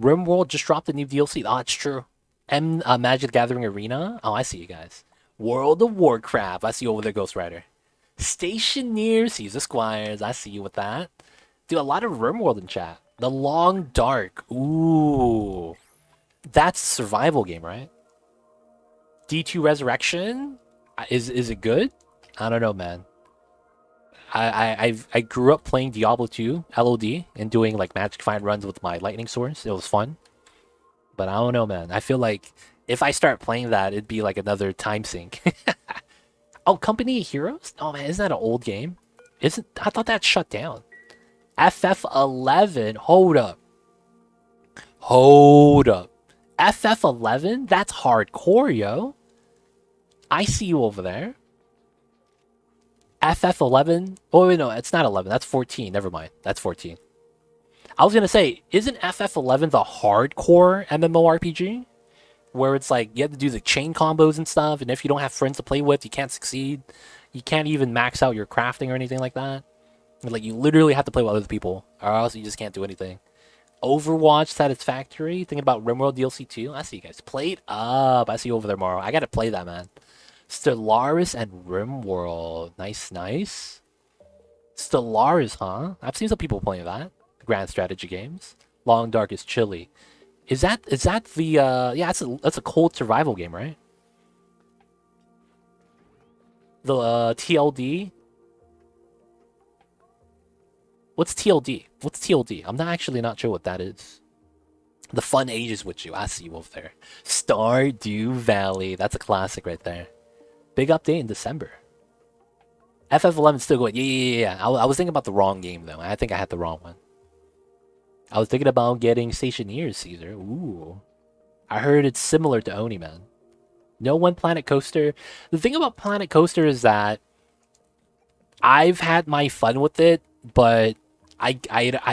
RimWorld just dropped a new DLC. Oh, it's true. Magic the Gathering Arena. Oh, I see you guys. World of Warcraft. I see you over there, Ghost Rider. Stationeer, Caesar Squires. I see you with that. Dude, a lot of RimWorld in chat. The Long Dark. Ooh. That's a survival game, right? D2 Resurrection? Is it good? I don't know, man. I grew up playing Diablo 2 LOD and doing like Magic Find runs with my lightning source. It was fun. But I don't know, man. I feel like if I start playing that, it'd be like another time sink. Oh, Company of Heroes? Oh man, isn't that an old game? Isn't I thought that shut down. FF11. Hold up. Hold up. FF11? That's hardcore, yo. I see you over there. FF11? Oh, wait, no, it's not 11. That's 14. Never mind. That's 14. I was going to say, isn't FF11 the hardcore MMORPG? Where it's like, you have to do the chain combos and stuff, and if you don't have friends to play with, you can't succeed. You can't even max out your crafting or anything like that. Like, you literally have to play with other people, or else you just can't do anything. Overwatch Satisfactory. Thinking about RimWorld DLC 2. I see you guys. Played up. I see you over there, Morrow. I gotta play that, man. Stellaris and RimWorld. Nice, nice. Stellaris, huh? I've seen some people playing that. Grand strategy games. Long Dark is chilly. Is that the yeah, that's a cold survival game, right? The TLD. What's TLD? What's TLD? I'm not sure what that is. The fun ages with you. I see you over there. Stardew Valley. That's a classic right there. Big update in December. FF11 still going. Yeah. I was thinking about the wrong game though. I think I had the wrong one. I was thinking about getting Stationeers, Caesar. Ooh. I heard it's similar to Oni, man. No One Planet Coaster. The thing about Planet Coaster is that I've had my fun with it, but I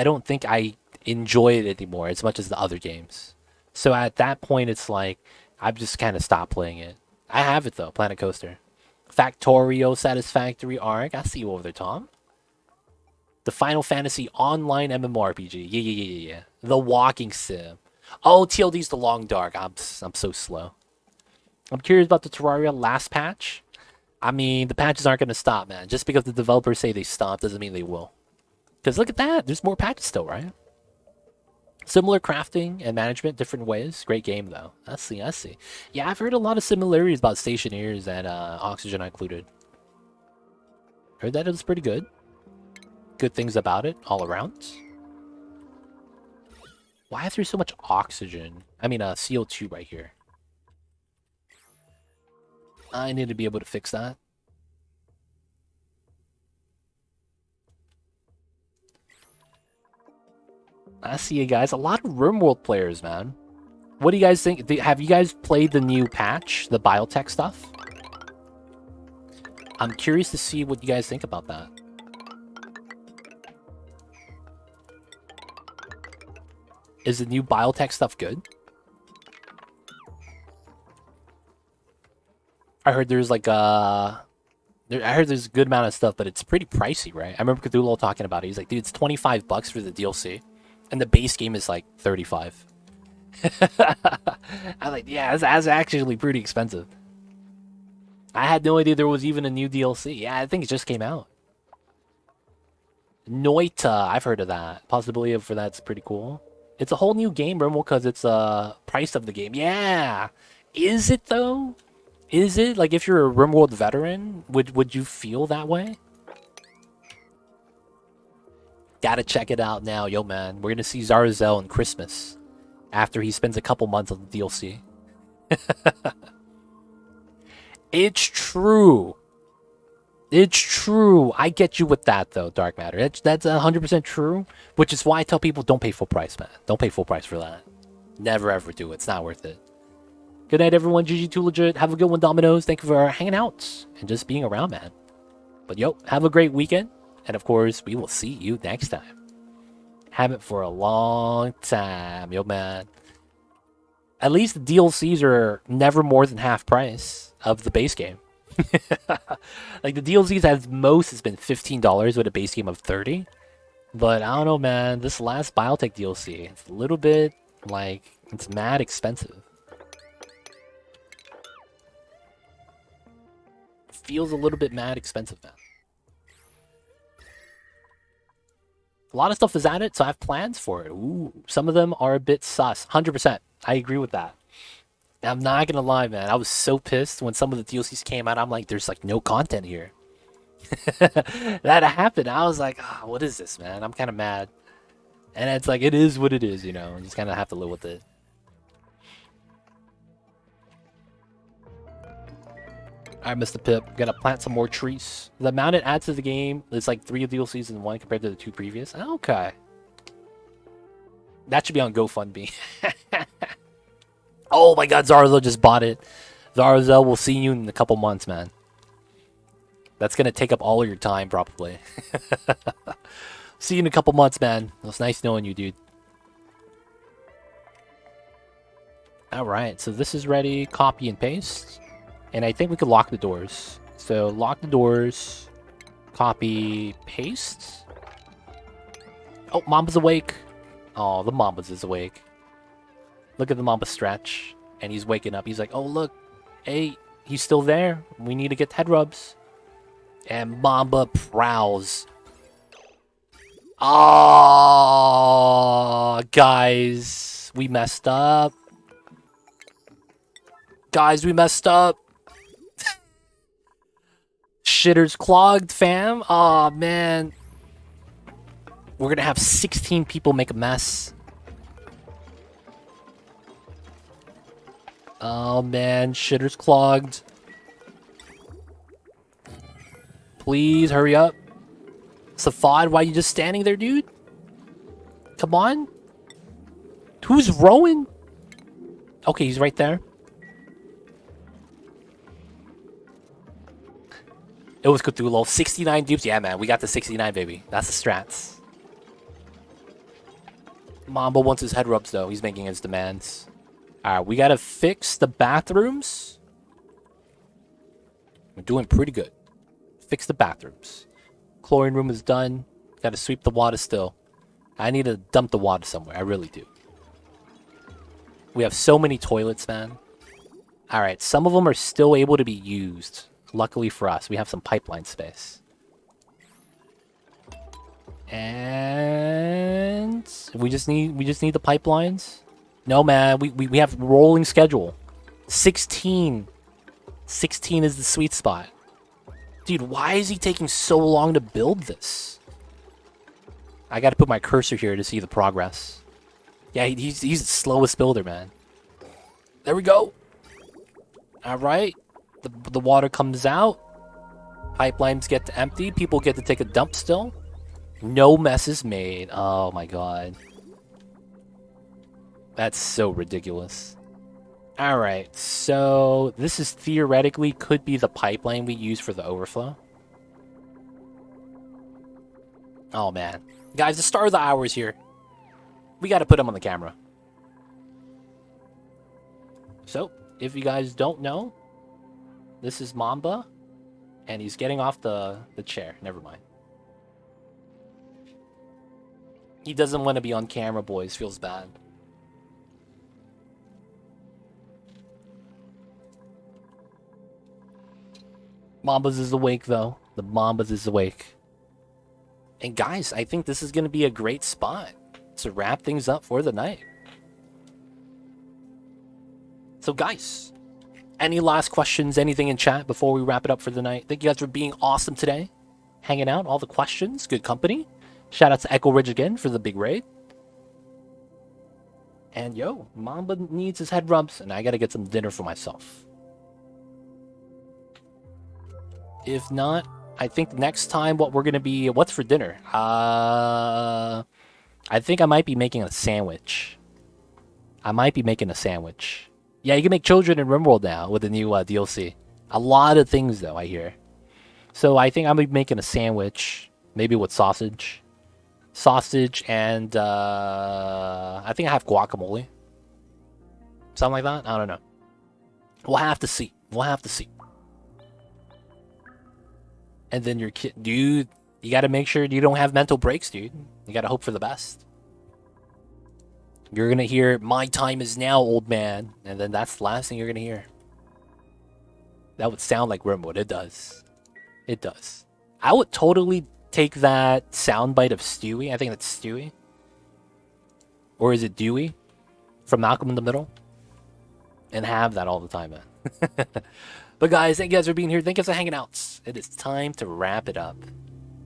don't think I enjoy it anymore as much as the other games. So at that point, it's like I've just kind of stopped playing it. I have it though, Planet Coaster. Factorio Satisfactory Arc. I see you over there, Tom. The Final Fantasy Online MMORPG. Yeah. The Walking Sim. Oh, TLD's The Long Dark. I'm so slow. I'm curious about the Terraria last patch. I mean, the patches aren't going to stop, man. Just because the developers say they stop doesn't mean they will. Because look at that. There's more patches still, right? Similar crafting and management, different ways. Great game, though. I see. Yeah, I've heard a lot of similarities about Stationeers and Oxygen included. Heard that it was pretty good. Good things about it all around. Why is there so much oxygen? I mean, CO2 right here. I need to be able to fix that. I see you guys. A lot of RimWorld players, man. What do you guys think? Have you guys played the new patch, the biotech stuff? I'm curious to see what you guys think about that. Is the new biotech stuff good? I heard there's like I heard there's a good amount of stuff, but it's pretty pricey, right? I remember Cthulhu talking about it. He's like, dude, it's $25 for the DLC, and the base game is like 35. I was like, yeah, that's actually pretty expensive. I had no idea there was even a new DLC. Yeah, I think it just came out. Noita, I've heard of that. Possibility for that's pretty cool. It's a whole new game, Rimmel, because it's price of the game. Yeah, is it though? Is it like if you're a RimWorld veteran, would you feel that way? Gotta check it out now, yo man. We're gonna see Zarzel in Christmas after he spends a couple months on the DLC. It's true. It's true. I get you with that though, Dark Matter. That's 100% true, which is why I tell people don't pay full price, man. Don't pay full price for that. Never ever do it. It's not worth it. Good night, everyone. GG2 legit. Have a good one, Dominoes. Thank you for hanging out and just being around, man. But yo, have a great weekend. And of course, we will see you next time. Have it for a long time, yo, man. At least the DLCs are never more than half price of the base game. Like the DLCs at most has been $15 with a base game of $30. But I don't know, man. This last Biotech DLC, it's a little bit like it's mad expensive. feels a little bit mad expensive, man. A lot of stuff is added, so I have plans for it. Ooh, some of them are a bit sus. 100%. I agree with that. I'm not gonna lie, man. I was so pissed when some of the DLCs came out. I'm like, there's like no content here. That happened. I was like, oh, what is this, man? I'm kind of mad. And it's like, it is what it is, you know. You just kind of have to live with it. Alright, Mr. Pip. Gotta plant some more trees. The amount it adds to the game is like 3 DLCs in 1 compared to the 2 previous. Okay. That should be on GoFundMe. Oh my god, Zarzel just bought it. Zarzel, we'll see you in a couple months, man. That's gonna take up all of your time, probably. See you in a couple months, man. It was nice knowing you, dude. Alright, so this is ready. Copy and paste. And I think we could lock the doors. So, lock the doors. Copy, paste. Oh, Mamba's awake. Oh, the Mamba's is awake. Look at the Mamba stretch. And he's waking up. He's like, oh, look. Hey, he's still there. We need to get head rubs. And Mamba prowls. Oh, guys. We messed up. Guys, we messed up. Shitter's clogged, fam. Oh, man. We're gonna have 16 people make a mess. Oh, man. Shitter's clogged. Please, hurry up. Safad, why are you just standing there, dude? Come on. Who's rowing? Okay, he's right there. It was Cthulhu. 69 dupes. Yeah, man. We got the 69, baby. That's the strats. Mamba wants his head rubs, though. He's making his demands. Alright, we gotta fix the bathrooms. We're doing pretty good. Fix the bathrooms. Chlorine room is done. Gotta sweep the water still. I need to dump the water somewhere. I really do. We have so many toilets, man. Alright, some of them are still able to be used. Luckily for us, we have some pipeline space. And we just need the pipelines. No, man, we have rolling schedule. 16. 16 is the sweet spot. Dude, why is he taking so long to build this? I gotta put my cursor here to see the progress. Yeah, he's the slowest builder, man. There we go. Alright. The water comes out. Pipelines get to empty. People get to take a dump still. No mess is made. Oh my god. That's so ridiculous. Alright, so this is theoretically could be the pipeline we use for the overflow. Oh man. Guys, the star of the hour is here. We gotta put him on the camera. So, if you guys don't know, this is Mamba, and he's getting off the chair. Never mind. He doesn't want to be on camera, boys. Feels bad. Mamba's is awake, though. The Mamba's is awake. And guys, I think this is going to be a great spot to wrap things up for the night. So guys, any last questions, anything in chat before we wrap it up for the night? Thank you guys for being awesome today. Hanging out, all the questions, good company. Shout out to Echo Ridge again for the big raid. And yo, Mamba needs his head rubs, and I gotta get some dinner for myself. If not, I think next time what we're gonna be, what's for dinner? I think I might be making a sandwich. Yeah, you can make children in RimWorld now with the new DLC. A lot of things, though, I hear. So I think I'm going to be making a sandwich, maybe with sausage. Sausage and, I think I have guacamole. Something like that? I don't know. We'll have to see. And then your kid... Dude, you got to make sure you don't have mental breaks, dude. You got to hope for the best. You're going to hear, my time is now, old man. And then that's the last thing you're going to hear. That would sound like Wormwood. It does. It does. I would totally take that soundbite of Stewie. I think that's Stewie. Or is it Dewey from Malcolm in the Middle? And have that all the time, man. But guys, thank you guys for being here. Thank you guys for hanging out. It is time to wrap it up.